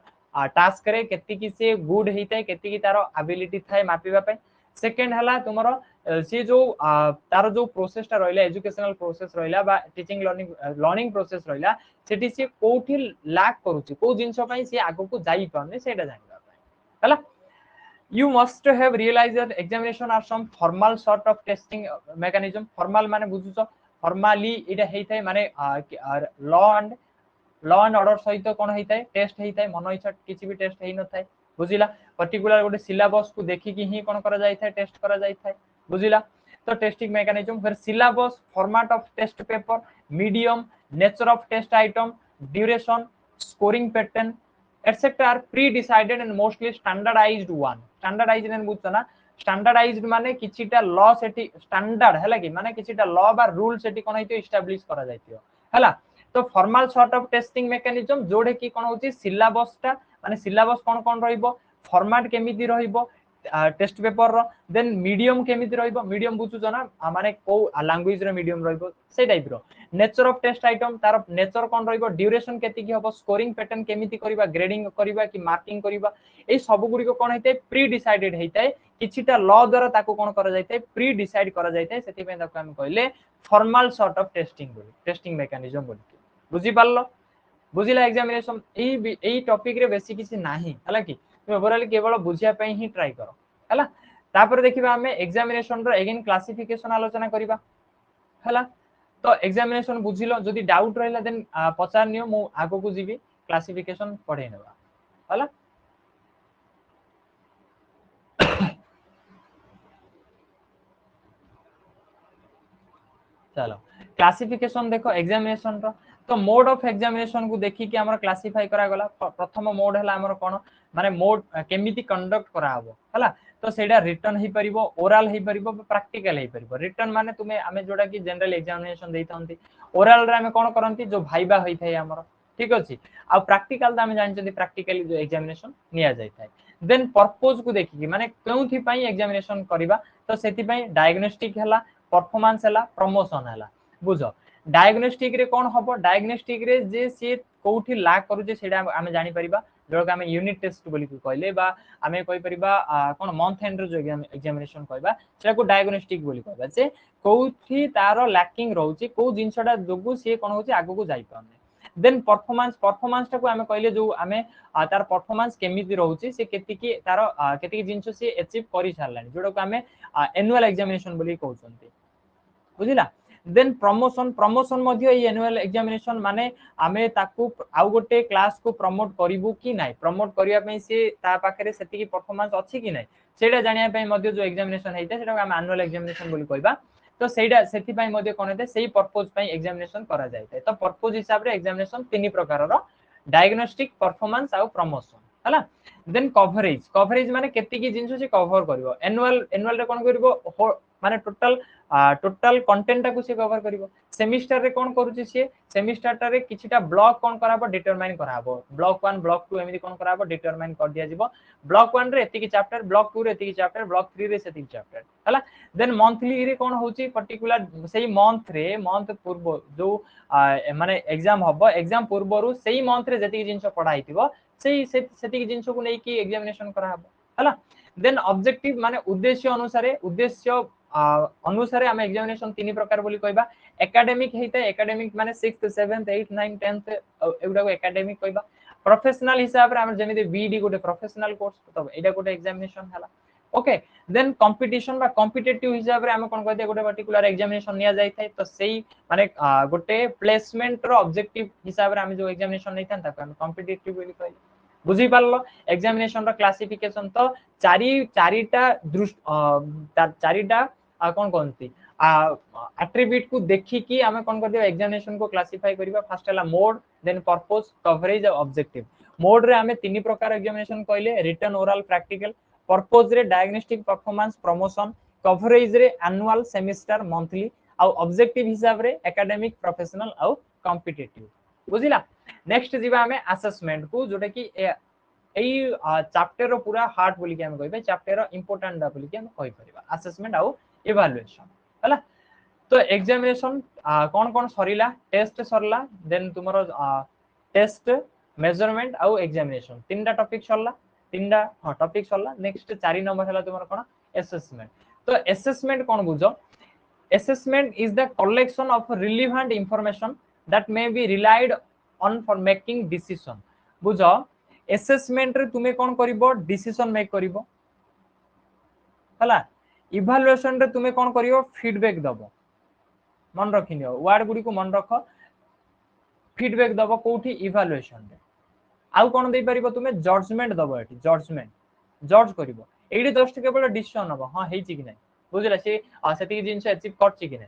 Speaker 1: टास्क रे केति की से गुड हेइताय केति की तारो एबिलिटी थाय मापिबा पे सेकंड हला तुमरो से जो तारो जो प्रोसेस ता रहइला एजुकेशनल प्रोसेस रहइला बा टीचिंग लर्निंग प्रोसेस रहइला सेठी से कोठी लैक करूची को जिंस पई से आगो को जाई पाने सेटा जानिबा पे हला you must have realized that examination are some formal sort of testing mechanism formal माने बुझुछो फॉर्मली एटा हेइथाय माने लॉ एंड ऑर्डर सहित कोन हेइथाय टेस्ट हेइथाय मन इच्छा किछि भी टेस्ट हेइ न थाय बुझिला पर्टिकुलर गोटे सिलेबस को देखि कि ही कोन करा जाय थाय टेस्ट करा जाय थाय बुझिला तो टेस्टिंग मैकेनिज्म फिर syllabus format of test paper medium nature of test item duration scoring pattern etcetera are pre decided and mostly standardised one standardised ने बुझछ ना स्टैंडर्डाइज्ड माने किछिटा लॉ सेठी स्टैंडर्ड हैला कि माने किछिटा लॉ बा रूल सेठी कोन हेइतो एस्टैब्लिश करा जायतियो हैला तो formal sort of testing mechanism जोडे की कोन होची सिलेबस टा माने सिलेबस कोन कोन रहइबो फॉर्मेट केमिति रहइबो टेस्ट पेपर रो देन मीडियम केमिति रहइबो मीडियम बुझु जना माने को लैंग्वेज रे मीडियम रहइबो से टाइप रो नेचर ऑफ टेस्ट आइटम तार नेचर कोन रहइबो ड्यूरेशन केति की हबो स्कोरिंग पैटर्न केमिति करबा ग्रेडिंग करबा कि मार्किंग करबा ए सब गुडी को कोन हेतै प्री डिसाइडेड हेतै किछिटा लॉ द्वारा ताको कोन करा जायतै प्री डिसाइड करा जायतै सेति पे ताको हम कहले formal sort of testing mechanism बोली बुझी पारलो बुझिला एग्जामिनेशन एई टॉपिक रे बेसी किछि नाही हला कि तुम ओवरऑल केवल बुझिया पई ही ट्राई करो हला तापर देखिबा हमें एग्जामिनेशन रो अगेन क्लासिफिकेशन आलोचना करिबा हला तो एग्जामिनेशन बुझिलो जदी डाउट रहला देन पचार नियो मु आगो को जीबी क्लासिफिकेशन पढे नेबा हला चलो क्लासिफिकेशन देखो एग्जामिनेशन रो तो मोड ऑफ एग्जामिनेशन को देखि कि हमर क्लासिफाई करा गला प्रथम मोड हला हमर कोन माने मोड केमिति कंडक्ट करा हबो हला तो सेडा रिटन ही परिबो ओरल ही परिबो प्रैक्टिकल ही परिबो रिटन माने तुमे हमें जोडा कि जनरल एग्जामिनेशन देइथंती ओरल रे हमें कोन करंती जो भाइबा होई थाय हमर ठीक अछि आ प्रैक्टिकल दा हमें जानचंती प्रैक्टिकली जो एग्जामिनेशन निया जाय थाय देन पर्पस को देखि कि माने केउथि पई एग्जामिनेशन करिबा तो सेति पई डायग्नोस्टिक हला परफॉर्मेंस हला प्रमोशन हला बुझो डायग्नोस्टिक रे कोन हबो डायग्नोस्टिक रे जे से कोउठी लाग करू जे सेडा हमें जानि परिबा जोक हमें यूनिट टेस्ट बोली कहले बा हमें कहि परिबा कोन मंथ एंड रो जो एग्जामिनेशन कहबा सेटा को डायग्नोस्टिक बोली कहबा जे कोउठी तारो लैकिंग रहउची को जिंसडा जोगु से कोन होची आगु को जाई पाउने देन परफॉर्मेंस टा को हमें कहले जो हमें तार परफॉर्मेंस केमिति रहउची से केतिकी तारो केतिकी जिंस से अचीव करि छारलानी जोडा को हमें एनुअल एग्जामिनेशन बोली कहउचंती बुझिला देन प्रमोशन मध्ये ये एनुअल एग्जामिनेशन माने आमे ताकू आउ गोटे क्लास को प्रमोट करिवु कि नाही प्रमोट करिया पई से ता पाखरे सेति की परफॉर्मेंस अछि कि नाही सेडा जानिया पई मध्ये जो एग्जामिनेशन हेइते सेटा हम एनुअल एग्जामिनेशन बोली कहबा तो सेडा सेति पई मध्ये कोन हेते सेही पर्पस पई एग्जामिनेशन करा जायते तो पर्पस हिसाब रे एग्जामिनेशन तीन प्रकार रो डायग्नोस्टिक परफॉर्मेंस आ प्रमोशन हला देन कवरेज माने केति की जिंस से कवर करिवो एनुअल रे कोन करिवो माने टोटल कंटेंट टा को से कवर करिवो सेमिस्टर रे कोन करूची से सेमिस्टर टा रे किछिटा ब्लॉक कोन कराबो डिटरमाइन कराबो ब्लॉक 1 ब्लॉक 2 एमिति कोन कराबो डिटरमाइन कर दिया जिवो ब्लॉक 1 रे एति की चैप्टर ब्लॉक 2 रे एति की चैप्टर ब्लॉक 3 रे सेति की चैप्टर हला देन मंथली रे कोन होची पर्टिकुलर सेही मंथ पूर्व जो माने एग्जाम हबो एग्जाम पूर्व रु सेही मंथ रे जति की जिंस पढाइतिबो सेही सेति की जिंस को नै की एग्जामिनेशन करा हबो हला देन ऑब्जेक्टिव माने उद्देश्य अनुसार हम एग्जामिनेशन तीन प्रकार बोली कहबा एकेडमिक हेता एकेडमिक माने 6th 7th 8th 9th 10th एगुडा को एकेडमिक कहबा प्रोफेशनल हिसाब रे हम जेमिति बीडी गोटे प्रोफेशनल कोर्स तो एटा गोटे एग्जामिनेशन हला ओके देन कंपटीशन बा कॉम्पिटिटिव हिसाब रे हम कोन कहते गोटे पर्टिकुलर एग्जामिनेशन निया जाय थाय तो सेही माने गोटे प्लेसमेंट रो ऑब्जेक्टिव हिसाब रे हम जो एग्जामिनेशन नै थान ताको हम कॉम्पिटिटिव बोली कहले बुझी पारलो एग्जामिनेशन रो क्लासिफिकेशन तो चारिटा कोन कोनती एट्रिब्यूट को देखि कि हमें कोन कर दियो एग्जामिनेशन को क्लासिफाई करबा फर्स्ट हला मोड देन पर्पस कवरेज और ऑब्जेक्टिव मोड रे हमें तीन प्रकार एग्जामिनेशन कहले रिटन ओरल प्रैक्टिकल पर्पस रे डायग्नोस्टिक परफॉर्मेंस प्रमोशन कवरेज रे एनुअल सेमेस्टर मंथली और ऑब्जेक्टिव हिसाब रे एकेडमिक प्रोफेशनल और कॉम्पिटिटिव बुझिला नेक्स्ट जीवा हमें असेसमेंट को जोटा कि एई चैप्टर रो पूरा हार्ट बोली के हम कहबे चैप्टर रो इंपोर्टेंट दा बोली के हम कहि परिबा असेसमेंट और इवैल्यूएशन हला तो एग्जामिनेशन कोन कोन सरीला टेस्ट सरला देन तुमरो टेस्ट मेजरमेंट और एग्जामिनेशन तीनटा टॉपिक सरला तीनटा टॉपिक सरला नेक्स्ट 4 नंबर हला तुमरो कोन असेसमेंट तो असेसमेंट कोन बुझो assessment is the collection of relevant information that may be relied on for making decision बुझो असेसमेंट रे तुमे कोन करिवो डिसीजन मेक करिवो हला इवैल्यूएशन रे तुमे कोन करिवो फीडबैक दबो मन रखिनियो वर्ड गुडी को मन रख फीडबैक दबो कोठी इवैल्यूएशन रे आउ कोन दे परिबो तुमे जजमेंट दबो एठी जजमेंट जज करिवो एठी जस्ट केवल डिसीजन हबो हां हेची कि नै बुझिला से सेति जिंस अचीव करछि कि नै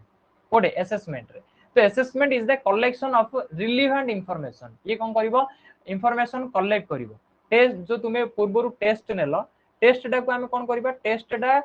Speaker 1: कोडे असेसमेंट रे तो assessment is the collection of relevant information ये कोन करिवो इंफॉर्मेशन कलेक्ट करिवो टेस्ट जो तुमे पूर्वरु टेस्ट नेलो टेस्ट डा को हम कोन करिबा टेस्ट डा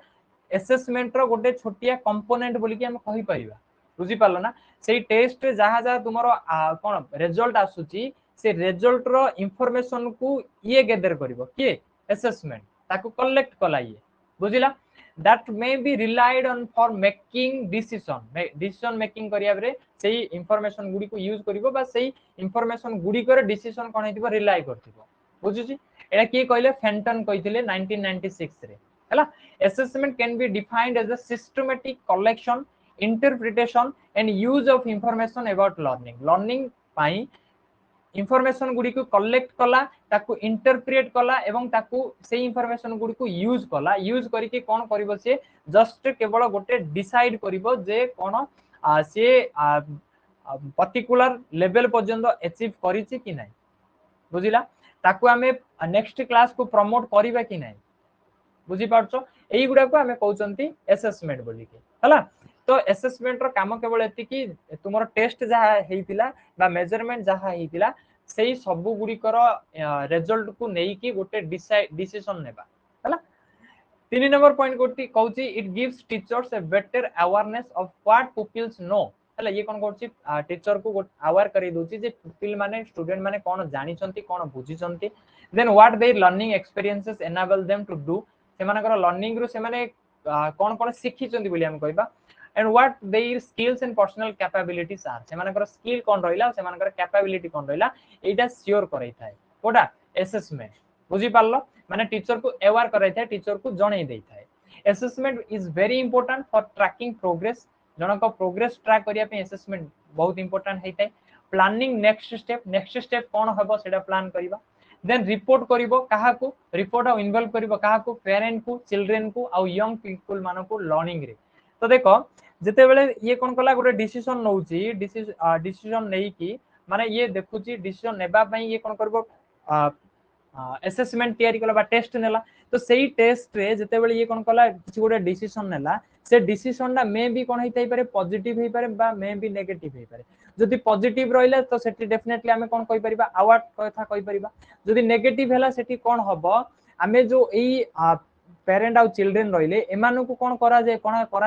Speaker 1: असेसमेंट रो गोटे छोटिया कंपोनेंट बोली कि हम कहि परिबा बुझी पालो ना सेही टेस्ट जहा जहा तुमरो कोन रिजल्ट आसुची से रिजल्ट रो इंफॉर्मेशन को ये गैदर करिवो के असेसमेंट ताको कलेक्ट कला ये बुझिला that may be relied on for making decision making करिया रे सेही इंफॉर्मेशन गुडी को यूज करिवो बा सेही इंफॉर्मेशन गुडी करे डिसीजन कोन हेतिबो रिलाय करथिबो बुझुची एटा की कहले फेंटन कहिथिले 1996 रे हला assessment can be defined as a systematic collection interpretation and use of information about learning पाई इंफॉर्मेशन गुडी को कलेक्ट कला ताकू इंटरप्रेट कला एवं ताकू से इंफॉर्मेशन गुडी को यूज कला यूज करिके कोन करिवो से जस्ट केवल गोटे डिसाइड करिवो जे कोन से पर्टिकुलर लेवल पर्यंत अचीव करिछि कि नै बुझिला ताकू हमें नेक्स्ट क्लास को प्रमोट करिबा कि नै बुझी पारछो एई गुडा को हमें कहउचंती असेसमेंट बोली के हला तो असेसमेंट रो काम केवल एति कि तुमरो टेस्ट जहा हेतिला बा मेजरमेंट जहा हेतिला सेही सब गुडी कर रिजल्ट को नेई कि गोटे डिसीजन नेबा हला 3 नंबर पॉइंट कोटी कहउची it gives teachers a better awareness of what pupils know हला ये कोन करछि टीचर को अवेयर करै दोछि जे पुपिल माने स्टूडेंट माने कोन जानि छंती कोन बुझि छंती then what their learning experiences enable them to do से मानकर लर्निंग रु से माने कोन कोन सिखि छंती बोली हम कहबा and what their skills and personal capabilities are से मानकर स्किल कोन रहिला से मानकर कैपेबिलिटी कोन रहिला एटा श्योर करै थाए कोडा असेसमेंट बुझी पारलो माने टीचर को अवेयर करै थाए टीचर को जणै दै थाए assessment is very important for tracking progress जण को प्रोग्रेस ट्रैक करिया पे असेसमेंट बहुत इंपोर्टेंट हेतै प्लानिंग नेक्स्ट स्टेप कोन हबो सेटा प्लान करिबा देन रिपोर्ट करिवो काहा को रिपोर्ट आ इन्वॉल्व करिवो काहा को पेरेंट को चिल्ड्रन को आ यंग पीपल मानो को लर्निंग रे तो देखो जते बेले ये कोन कला गोटे डिसीजन नउची डिसीजन नै कि माने ये देखुची डिसीजन नेबा पई ये कोन करबो असेसमेंट तयारी कला बा टेस्ट नेला तो सेही टेस्ट रे जते बेले ये कोन कला किछि गोटे डिसीजन नेला से डिसीजन ना मे बी कोन हेतै पारे पॉजिटिव हेई पारे बा मे बी नेगेटिव हेई पारे जदि पॉजिटिव रहिला तो सेठी डेफिनेटली हमें कोन कहि परिबा अवार्ड कथा कहि परिबा जदि नेगेटिव हैला सेठी कोन हबो हमें जो एई पेरेंट आउ चिल्ड्रन रहिले एमानु को कोन करा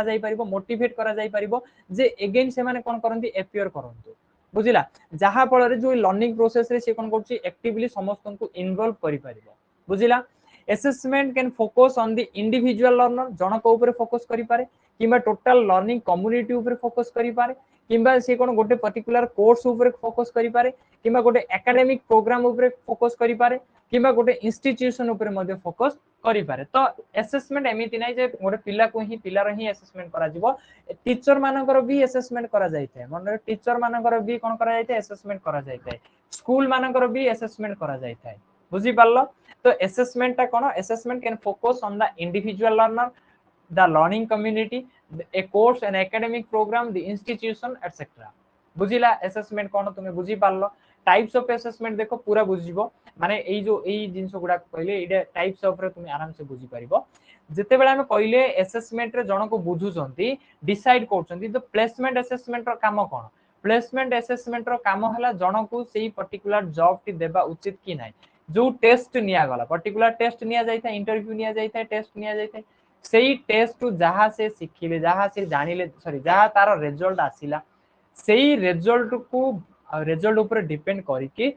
Speaker 1: जाई परिबो मोटिवेट करा जाई परिबो जे अगेन से माने कोन करंती अपियर करंतु बुझिला जहा फल रे जो लर्निंग प्रोसेस रे से कोन करछि एक्टिवली समस्त को इन्वॉल्व करि परिबो बुझिला assessment can focus on the individual learner जण को ऊपर फोकस करि पारे किबा टोटल लर्निंग कम्युनिटी ऊपर फोकस करि पारे किबा से कोन गोटे पर्टिकुलर कोर्स ऊपर फोकस करि पारे किबा गोटे एकेडमिक प्रोग्राम ऊपर फोकस करि पारे किबा गोटे इंस्टीट्यूशन ऊपर मध्ये फोकस करि पारे तो असेसमेंट एमिति नै जे गोटे पिला को ही पिला रही असेसमेंट करा जिवो टीचर मानकर भी असेसमेंट करा जायते मन टीचर मानकर भी कोन करा जायते असेसमेंट करा जायते स्कूल मानकर भी असेसमेंट करा जायते बुझी पारलो तो असेसमेंट ता कोन assessment can focus on the individual learner the learning community a course an academic program the institution etc बुझिला असेसमेंट कोन तुमे बुझी पारलो टाइप्स ऑफ असेसमेंट देखो पूरा बुझिबो माने एई जो एई जिंस गुडा कहले एडा टाइप्स ऑफ रे तुमे आराम से बुझी परिबो जते बेला हम कहले असेसमेंट रे जण को बुझुचंती डिसाइड करचंती तो प्लेसमेंट असेसमेंट रो काम कोन प्लेसमेंट असेसमेंट रो काम हला जण को सेही पर्टिकुलर जॉब टी देबा उचित कि नै जो टेस्ट निया गला पर्टिकुलर टेस्ट निया जायथा इंटरव्यू निया जायथा टेस्ट निया जायथा सेही टेस्ट टू जहा से सिखिले जहा से जानिले सॉरी जहा तार रिजल्ट आसिला सेही रिजल्ट को रिजल्ट ऊपर डिपेंड करी कि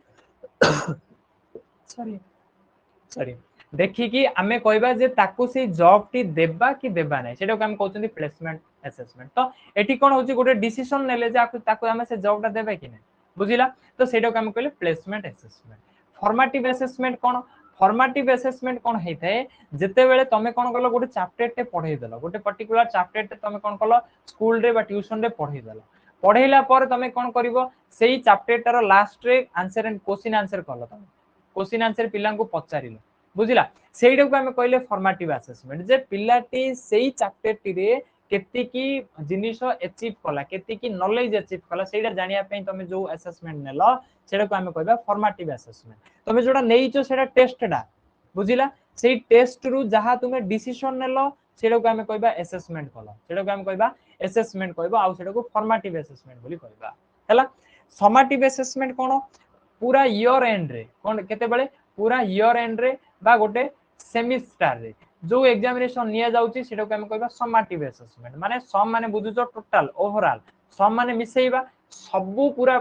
Speaker 1: सॉरी देखि कि हमें कहबा जे ताकू से जॉब टी देबा कि देबा नै सेटा को हम कहउछन प्लेसमेंट असेसमेंट तो एठी कोन होची गोटे डिसीजन नेले जे ताकू हमें से जॉब टा देबा कि नै बुझिला तो सेटा को हम कहले प्लेसमेंट असेसमेंट फॉर्मेटिव असेसमेंट कोन फॉर्मेटिव असेसमेंट कोन हेतै जते बेले तमे कोन करलो गोटे चैप्टर टे पढै देलो गोटे पर्टिकुलर चैप्टर टे तमे कोन करलो स्कूल रे बा ट्यूशन रे पढै देलो पढैला पर तमे कोन करिवो सेही चैप्टर टर लास्ट रे आंसर एंड क्वेश्चन आंसर करलो तमे क्वेश्चन आंसर पिलां को पचारिलो बुझिला सेहीटा को हमें कहले फॉर्मेटिव असेसमेंट जे पिलाटी सेही चैप्टर टी रे केती की जिनिस अचीव कला केती की नॉलेज अचीव कला सेटा जानिया पे तमे जो असेसमेंट नेलो सेटा को हमें कहबा फॉर्मेटिव असेसमेंट तमे जोडा नेइचो सेटा टेस्टडा बुझिला सेई टेस्ट रु जहा तुमे डिसीजन नेलो सेटा को हमें कहबा असेसमेंट कला सेटा को हमें कहबा असेसमेंट कहबा आ सेटा को फॉर्मेटिव असेसमेंट बोली कहबा हला समेटिव असेसमेंट कोन पूरा ईयर एंड रे कोन केते बेले पूरा ईयर एंड रे बा गोटे सेमिस्टर रे जो एग्जामिनेशन निया जाउची सेटा को हम कहबा समेटिव असेसमेंट माने सम माने बुझुचो टोटल ओवरऑल सम माने मिसेइबा सबु पूरा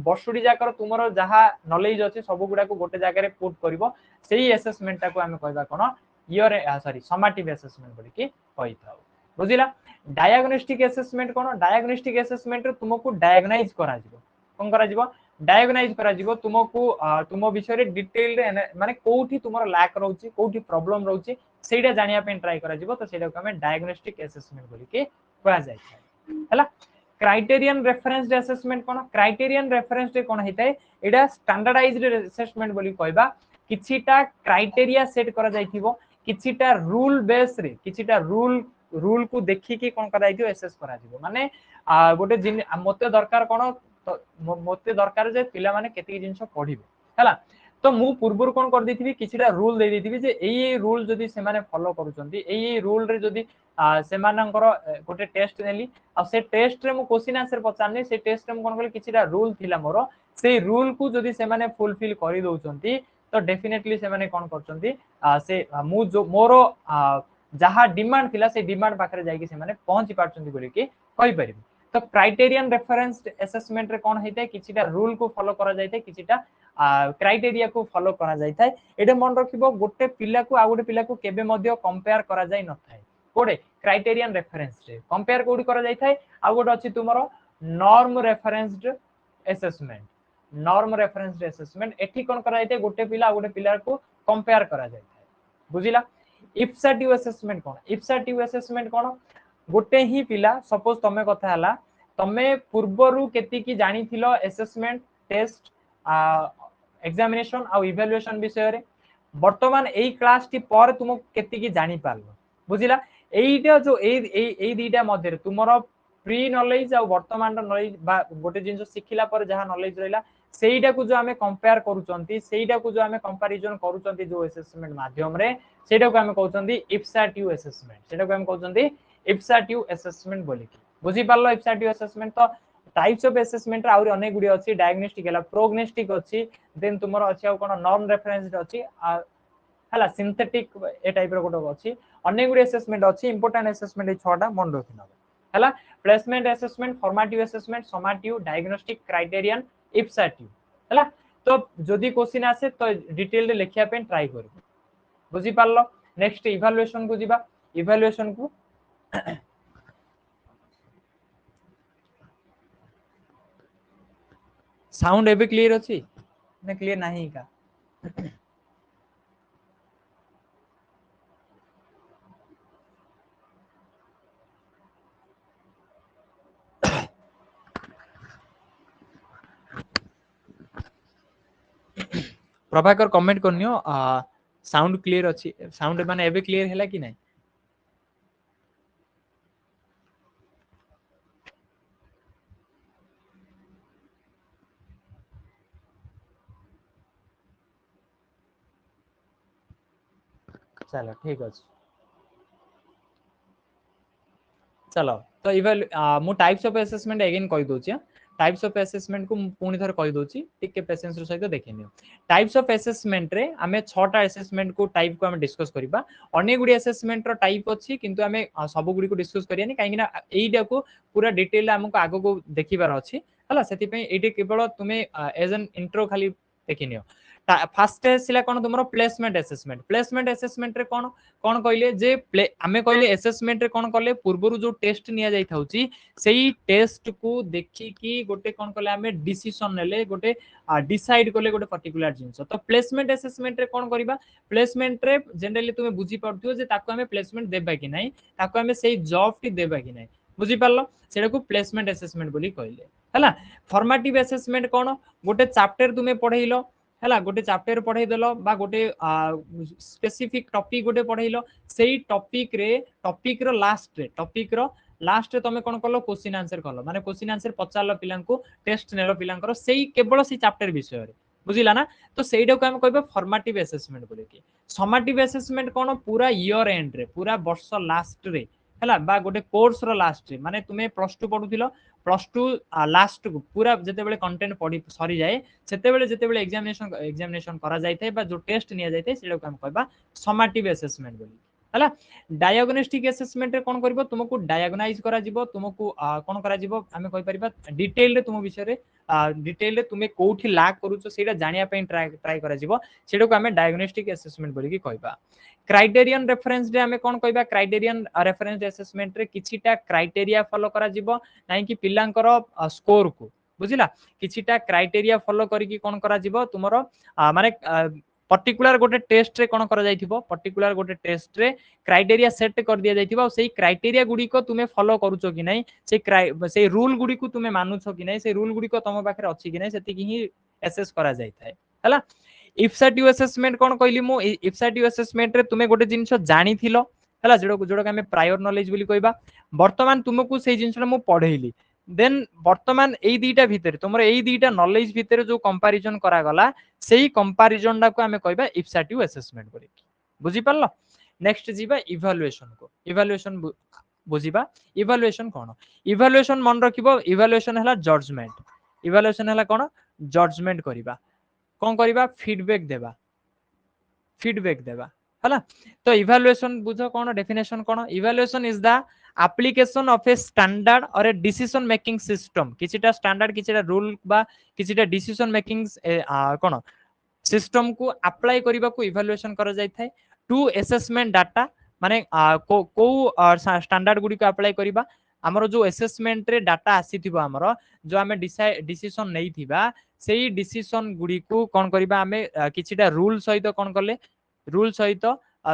Speaker 1: बसुडी जाकर तुमरो जहा नॉलेज अछि सबु गुडा को गोटे जागा रे पुट करबो सेही असेसमेंट को हम कहबा कोन ईयर सॉरी समेटिव असेसमेंट बोली कि कहिथाउ बुझिला डायग्नोस्टिक असेसमेंट कोन डायग्नोस्टिक असेसमेंट रे तुमको डायग्नाइज करा जिवो कोन करा जिवो डायग्नाइज करा जिवो तुमको तुम विषय रे डिटेल रे माने कोठी तुमरो लैक रहउची कोठी प्रॉब्लम रहउची सेटा जानिया पे ट्राई करा जिवो तो सेटा को हमें डायग्नोस्टिक असेसमेंट बोली के कहा जाय हला क्राइटेरियन रेफरेंस असेसमेंट कोन क्राइटेरियन रेफरेंस रे कोन हेतै एडा स्टैंडर्डाइज्ड असेसमेंट बोली कहबा किछिटा क्राइटेरिया सेट करा जायथिबो किछिटा रूल बेस रे किछिटा रूल को देखि के कोन करा जायथिबो असेस करा जिवो माने गोटे मते दरकार कोन मते दरकार जे पिला माने केति जिंस पढिबे हला तो मु पूर्वर कोन कर देथिबी किछिटा रूल दे देथिबी जे एई रूल जदी से माने फॉलो करूचंती एई रूल रे जदी से मानकर गोटे टेस्ट नेली आ से टेस्ट रे मु क्वेश्चन आंसर पचारनी से टेस्ट रे मु कोन कहली किछिटा रूल थिला मोर से रूल को जदी से माने फुलफिल करि दउचंती तो डेफिनेटली से माने कोन करचंती से मु जो मोर जहा डिमांड थिला से डिमांड पाखरे जाई कि से माने पहुंची पारचंती बोली कि कहि परिबी तो क्राइटेरियन रेफरेंस असेसमेंट रे कोन हेतै किछिटा रूल को फॉलो करा जायते किछिटा क्राइटेरिया को फॉलो करा जायथाय एडे मन रखिबो गोटे पिला को आ गोटे पिला को केबे मध्य कंपेयर करा जाय नथाय कोडे क्राइटेरियन रेफरेंस रे कंपेयर कोडी करा जायथाय आ गोटे अछि तुमरो norm referenced assessment norm referenced assessment एठी कोन करा जायते गोटे पिला आ गोटे पिला को कंपेयर करा जायथाय बुझिला इप्साटिव असेसमेंट कोन इप्साटिव असेसमेंट कोन गोटे ही पिला सपोज तमे कथा हला तमे पूर्वरु केति की जानि थिलो असेसमेंट टेस्ट एग्जामिनेशन आ इवैल्यूएशन विषय रे वर्तमान एई क्लास टी पर तुम केति की जानि पारलो बुझिला एईटा जो एई दीटा मध्ये रे तुमरो प्री नॉलेज आ वर्तमान नॉलेज बा गोटे जिंस सिखिला पर जहा नॉलेज रहला सेईटा को जो हमें कंपेयर करूचंती सेईटा को जो हमें कंपैरिजन करूचंती जो असेसमेंट माध्यम रे सेटा को हमें कहउचंती इप्साटिव असेसमेंट सेटा को हमें कहउचंती इप्साटिव असेसमेंट बोली कि बुझी पारलो इप्साटिव असेसमेंट तो टाइप्स ऑफ असेसमेंट आउरी अनेक गुडी अछि डायग्नोस्टिक हला प्रोग्नोस्टिक अछि देन तुमरो अछि आ कोन नॉन रेफरेंस्ड अछि हला सिंथेटिक ए टाइप रो गोटो अछि अनेक गुडी असेसमेंट अछि इंपोर्टेंट असेसमेंट ए 6टा मन रखिनो हला placement assessment formative assessment summative diagnostic criterion ipsative हला तो जदी क्वेश्चन आसे तो डिटेल रे लेखिया पे ट्राई करबो बुझी पारलो नेक्स्ट इवैल्यूएशन को जिबा इवैल्यूएशन को साउंड एबे क्लियर अछि ना क्लियर नाही का प्रभाकर कमेंट करनियो साउंड क्लियर अछि साउंड माने एबे क्लियर हैला कि नाही चलो ठीक अछि चलो तो इवल मु टाइप्स ऑफ असेसमेंट अगेन कहि दोछि टाइप्स ऑफ असेसमेंट को पुनी थर कहि दोछि टिके पेशेंस रो सहित देखिनियो टाइप्स ऑफ असेसमेंट रे हमें 6टा असेसमेंट को टाइप को हम डिस्कस करिबा अनेक गुडी असेसमेंट रो टाइप अछि किंतु हमें सब गुडी को डिस्कस करियानी काहेकि एइडा को पूरा डिटेल हमको आगो को देखिबार अछि हला सेति पे एइडे केवल तुमे एज एन इंट्रो खाली देखिनियो फास्ट सिला कोन तुमरो प्लेसमेंट असेसमेंट रे कोन कोन कहले जे हमें कहले असेसमेंट रे कोन कहले पूर्वरु जो टेस्ट निया जाई थाउची सेही टेस्ट को देखि कि गोटे कोन कहले हमें डिसीजन नेले गोटे डिसाइड करले गोटे पर्टिकुलर जिंस तो प्लेसमेंट असेसमेंट रे कोन करिबा प्लेसमेंट रे जनरली तुमे बुझी पड़थियो जे ताको हमें प्लेसमेंट देबा कि नाही ताको हमें सेही जॉब टी देबा कि नाही बुझी पारलो सेटा को प्लेसमेंट असेसमेंट बोली कहले हला फॉर्मेटिव असेसमेंट कोन गोटे चैप्टर तुमे पढैलो हला गोटे चैप्टर पढै देलो बा गोटे स्पेसिफिक टॉपिक गोटे पढैलो सेही टॉपिक रो लास्ट रे टॉपिक रो लास्ट तुम कौन कल क्वेश्चन आंसर कल माने क्वेश्चन आंसर पचार पिला टेस्ट नेल पिलांकर सेही केवल से चैप्टर विषय बुझिला ना तो सेटा को हम कहबा फॉर्मेटिव असेसमेंट बोले कि समेटिव असेसमेंट कौन पूरा ईयर एंड रे पूरा वर्ष लास्ट रे हैला बा गोटे कोर्स रो लास्ट रे माने तुमे प्लस 2 पढुथिलो प्लस 2 लास्ट को पूरा जते बेले कंटेंट पढी सरी जाए सेते बेले एग्जामिनेशन करा जाय थाए बा जो टेस्ट निया जाय थाए सेटा को हम कहबा समेटिव असेसमेंट बोली हैला डायग्नोस्टिक असेसमेंट रे कोन करबो तुमको डायग्नाइज करा जिवो तुमको कोन करा जिवो हमें कहि परिबा डिटेल रे तुम विषय रे डिटेल रे तुमे कोठी लैक करूछो सेटा जानिया पे ट्राई करा जिवो सेटा को हमें डायग्नोस्टिक असेसमेंट बोली कि कहबा क्राइटेरियन रेफरेंस रे हमें कोन कहबा क्राइटेरियन रेफरेंस असेसमेंट रे किछिटा क्राइटेरिया फॉलो करा जिवो नाही कि पिलांकर स्कोर को बुझिला किछिटा क्राइटेरिया फॉलो करिकि कोन करा जिवो तुमरो माने पर्टिकुलर गोटे टेस्ट रे कोन करा जाइथिबो पर्टिकुलर गोटे टेस्ट रे क्राइटेरिया सेट कर दिया जाइथिबो सेही क्राइटेरिया गुडी को तुमे फॉलो करूछो कि नै से रूल गुडी को तुमे मानुछो कि नै से रूल गुडी को तम पाखरे अछि कि नै सेति कि ही एसेस करा जाइथाय हला इफ्साटिव असेसमेंट कोन कहली मो इफ्साटिव असेसमेंट रे तुमे गोटे जिंस जानिथिलो हला जोडो हमें प्रायर नॉलेज बोली कहबा वर्तमान तुमको से जिंसटा मो पढेइली देन वर्तमान एई दीटा भितर तुमर एई दीटा नॉलेज भितर जो कंपैरिजन करा गला सेही कंपैरिजन डा को हमें कहबा इफ्साटिव असेसमेंट बोली बुझी पारलो नेक्स्ट जीवा इवैल्यूएशन को इवैल्यूएशन बुझीबा इवैल्यूएशन कोन इवैल्यूएशन मन रखिबो इवैल्यूएशन हला जजमेंट इवैल्यूएशन हला कोन जजमेंट करिबा कोन करिबा फीडबैक देबा हला तो इवैल्यूएशन बुझो कोन डेफिनेशन कोन evaluation is the application of a standard और ए डिसीजन मेकिंग सिस्टम किछिटा स्टैंडर्ड किछिटा रूल बा किछिटा डिसीजन मेकिंग कोन सिस्टम को अप्लाई करबा को इवैल्यूएशन करा जाय थाए टू असेसमेंट डाटा माने को स्टैंडर्ड गुडी को अप्लाई करबा हमरो जो असेसमेंट रे डाटा आसीथिबो हमरो जो हमें डिसीजन नै थिबा सेही डिसीजन गुडी को कोन करबा हमें किछिटा रूल सहित कोन करले रूल सहित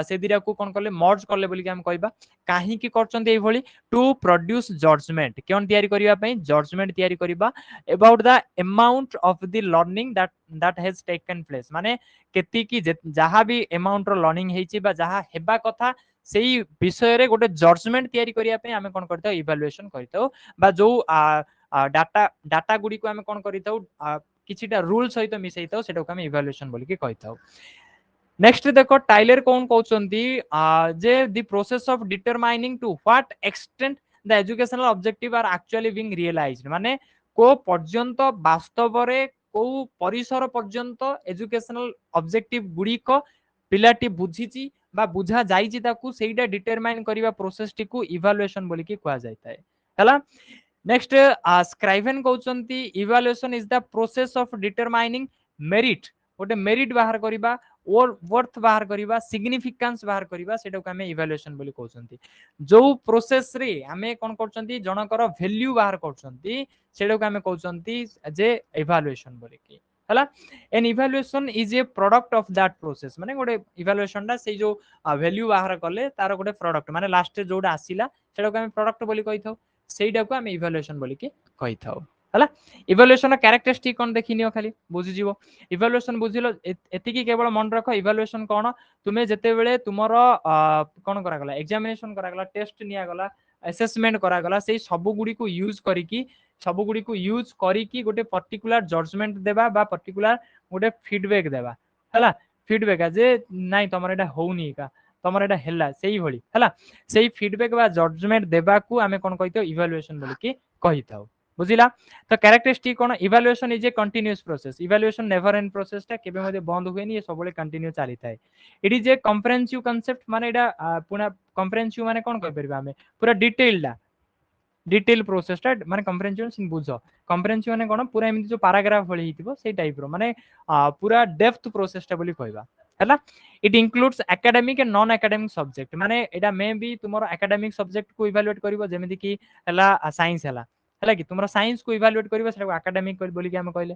Speaker 1: से दिरा को कोन करले मर्ज करले बोली कि हम कहबा काहे की करचंती एई भली टू प्रोड्यूस जजमेंट केन तयारी करिबा पई जजमेंट तयारी करिबा about the amount of the learning that has taken place माने केति की जहा भी अमाउंट रो लर्निंग हेची बा जहा हेबा कथा सेही विषय रे गोटे जजमेंट तयारी करिया पई हमें कोन करथौ इवैल्यूएशन करथौ बा जो डाटा गुडी को हमें कोन करिथौ किछिटा रूल सहित मिसैथौ सेटा को हमें इवैल्यूएशन बोली कि कहथौ नेक्स्ट देखो टाइलर कौन कहउचंती जे the process of determining to what extent the educational objective are actually being realised माने को पर्यंत वास्तव रे को परिसर पर्यंत एजुकेशनल ऑब्जेक्टिव गुडी को पिलाटी बुझीची बा बुझा जाईची ताकू सेइडा डिटरमाइन करिवा प्रोसेस टी को इवैल्यूएशन बोली कि कहआ जायताय हला नेक्स्ट स्क्राइवेन कहउचंती evaluation is the process of determining merit गोटे मेरिट बाहर करिबा और वर्थ बाहर करिबा सिग्निफिकेंस बाहर करिबा सेटा को हमें इवैल्यूएशन बोली कहउचंती जो प्रोसेस रे हमें कोन करचंती जनकर वैल्यू बाहर करचंती सेटा को हमें कहउचंती जे इवैल्यूएशन बोली कि हला an evaluation is a product of that process माने गोटे इवैल्यूएशन डा से जो वैल्यू बाहर करले तार गोटे प्रोडक्ट माने लास्ट जोडा आसीला सेटा को हमें प्रोडक्ट बोली कहिथौ सेटा को हमें इवैल्यूएशन बोली कि कहिथौ हला इवैल्यूएशन कैरेक्टरिस्टिक कोन देखिनियो खाली बुझि जीवो इवैल्यूएशन बुझिलो एति की केवल मन रखो इवैल्यूएशन कोन तुमे जते बेले तुमरो कोन करा गला एग्जामिनेशन करा गला टेस्ट निया गला असेसमेंट करा गला सेही सब गुडी को यूज करिकी गोटे पर्टिकुलर जजमेंट देबा बा पर्टिकुलर गोटे फीडबैक देबा हला फीडबैक जे नाही तमर एटा होउनी का तमर एटा हेला सेही भली हला सेही फीडबैक बा जजमेंट देबा को हमें कोन कहितो इवैल्यूएशन बोली कि कहिथाउ बुझिला तो characteristic cone evaluation is A continuous process evaluation never and process टा केबे मध्ये बंद होएनी ये सबले कंटिन्यू चली थाए it is A comprehensive concept माने एटा पुना कॉम्प्रिहेंसिव माने कोन कहि परबा हमें पूरा डिटेल प्रोसेस टा माने कॉम्प्रिहेंसिव सिन बुझो कॉम्प्रिहेंसिव माने कोन पूरा एमिति जो पैराग्राफ भली हितिबो सेही टाइप रो माने पूरा डेप्थ प्रोसेस टा बोली कहबा हला it includes academic and non academic subject माने एटा मे बी तुमरो एकेडमिक सब्जेक्ट को इवैल्यूएट करिवो जेमिति कि हला साइंस हला कि तुमरो साइंस को इवैल्यूएट करिवो सेटा एकेडमिक बोली कि हम कहले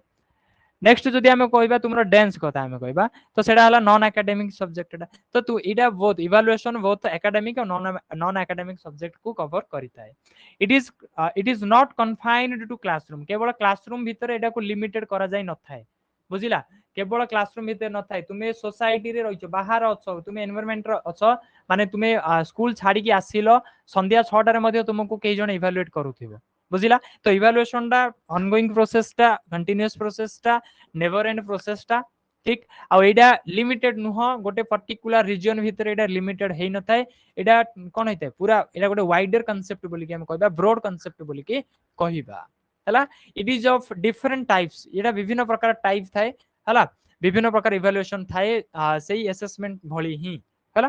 Speaker 1: नेक्स्ट जदि हम कहबा तुमरो डांस कथा हम कहबा तो सेटा हला नॉन एकेडमिक सब्जेक्ट तो तू इडा बोथ इवैल्यूएशन बोथ एकेडमिक और नॉन एकेडमिक सब्जेक्ट को कवर करिता है it is not confined to classroom केवल क्लासरूम भीतर एटा को लिमिटेड करा जाय न थाए बुझिला केवल क्लासरूम भीतर न थाए तुमे सोसाइटी रे रहिचो बाहर अछो तुमे एनवायरनमेंट रो अछो माने तुमे स्कूल छाडी की आसिलो संध्या 6 मध्ये तुमको कई जण इवैल्यूएट करूथिबो बुझिला तो इवैल्यूएशन टा ऑनगोइंग प्रोसेस टा कंटीन्यूअस प्रोसेस टा नेवर एंड प्रोसेस टा ठीक आ एडा लिमिटेड नुह गोटे पर्टिकुलर रीजन भीतर एडा लिमिटेड हेइ न थाए एडा कोन हेते पूरा एडा गोटे वाइडर कांसेप्ट बोली कि हम कहबा ब्रॉड कांसेप्ट बोली कि कहिबा हला it is of different types एडा विभिन्न प्रकार टाइप थाए हला विभिन्न प्रकार इवैल्यूएशन थाए सेही असेसमेंट भली ही हला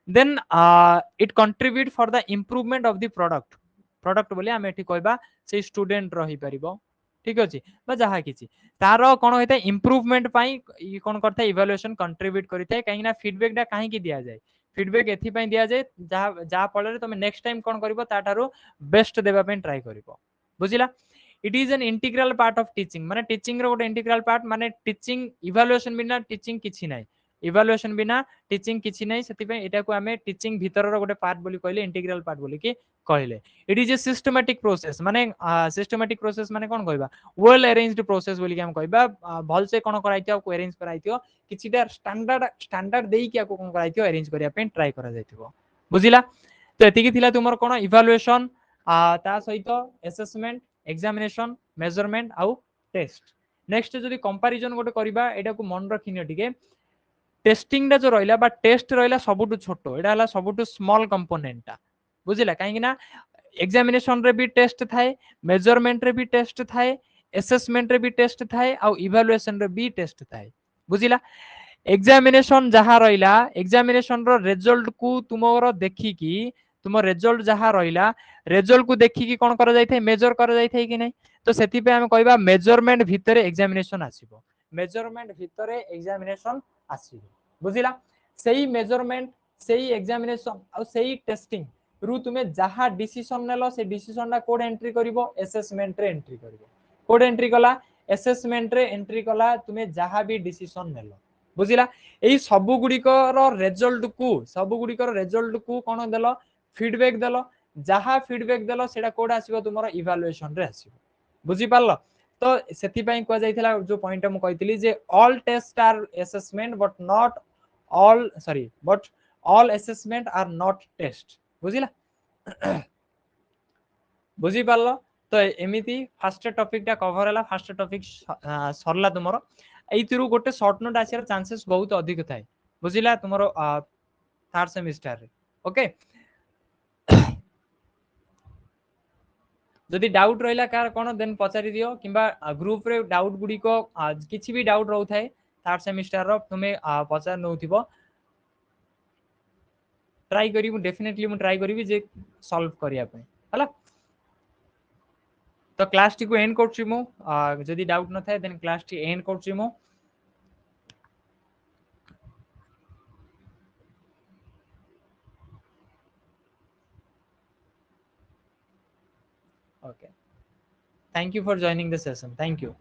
Speaker 1: then it contribute for the improvement of the product product बोली हम एठी कहबा से स्टूडेंट रही परिबो ठीक अछि बा जहा किछि तार कोन होइते इंप्रूवमेंट पई कोन करथे इवैल्यूएशन कंट्रीब्यूट करिथे काहे ना फीडबैक डा काहे कि दिया जाय फीडबैक एथि पई दिया जाय जा फल रे तुम नेक्स्ट टाइम कोन करबो ताठारो बेस्ट देबा पई ट्राई करबो बुझिला it is an integral part of teaching माने टीचिंग रो गोटे इंटीग्रल पार्ट माने टीचिंग इवैल्यूएशन बिना टीचिंग किछि नै इवैल्यूएशन बिना टीचिंग किछि नै सेति पई एटा को हमें टीचिंग भीतर रो गोटे पार्ट बोली कहले इंटीग्रल पार्ट बोली कि कहले it is a systematic process माने सिस्टमैटिक प्रोसेस माने कोन कहबा वेल अरेंज्ड प्रोसेस बोली कि हम कहबा भल से कोन कराइतियो को अरेंज कराइतियो किछिटा स्टैंडर्ड देई कि को कोन कराइतियो अरेंज करिया पे ट्राई करा जाइतिबो बुझिला तो एतिकी थिला तुमर कोन इवैल्यूएशन ता सहित असेसमेंट एग्जामिनेशन मेजरमेंट आउ टेस्ट नेक्स्ट जदी कंपैरिजन गोटे करबा एटा को मन रखिनियो ठीक टेस्टिंग जो रहिला बा टेस्ट रहिला सबुटु छोटो एटा हला सबुटु स्मॉल कंपोनेंट टा बुझिला काहे ना एग्जामिनेशन रे भी टेस्ट थाए मेजरमेंट रे भी टेस्ट थाए असेसमेंट रे भी टेस्ट थाए आ इवैल्यूएशन रे भी टेस्ट थाए बुझिला एग्जामिनेशन जहा रहिला एग्जामिनेशन रो रिजल्ट को तुमरो देखि कि तुम रिजल्ट जहा रहिला रिजल्ट को देखि कि कोन कर जाय थे मेजर कर जाय थे कि नै तो सेति पे हम कहबा मेजरमेंट भितरे एग्जामिनेशन आसीबो मेजरमेंट भितरे एग्जामिनेशन आसीबो बुझिला सेही मेजरमेंट सेही एग्जामिनेशन आ सेही टेस्टिंग रु तुमे जहा डिसीजन नेलो से डिसीजन ना कोड एंट्री करिवो असेसमेंट रे एंट्री करिवो कोड एंट्री कला असेसमेंट रे एंट्री कला तुमे जहा भी डिसीजन नेलो बुझिला एई सबु गुडिकर रिजल्ट को कोन देलो फीडबैक देलो जहा फीडबैक देलो सेटा कोड आसीबो तुमरो इवैल्यूएशन रे आसीबो बुझि पारलो तो सेति पई को जाइथिला जो पॉइंट हम कहितली जे all test are assessment but all assessment are not test बुझिला बुझी पारलो तो एमिति फर्स्ट टॉपिक टा कवर हला फर्स्ट टॉपिक सरला तुमरो एइतिरु गोटे शॉर्ट नोट आसियार चांसेस बहुत अधिक थाए बुझिला तुमरो थर्ड सेमिस्टर रे ओके जदि डाउट रहिला कार कोन देन पचारि दियो किबा ग्रुप रे डाउट गुडी को किछि भी डाउट रहउ थाए थर्ड सेमिस्टर रो तुमे पचार नउथिबो ट्राई करी डेफिनेटली मु ट्राई करी जे सॉल्व करिया पे हला तो क्लास टी को एंड करछि मु जदि डाउट न थाए देन क्लास टी एंड करछि मु okay thank you for joining the session thank you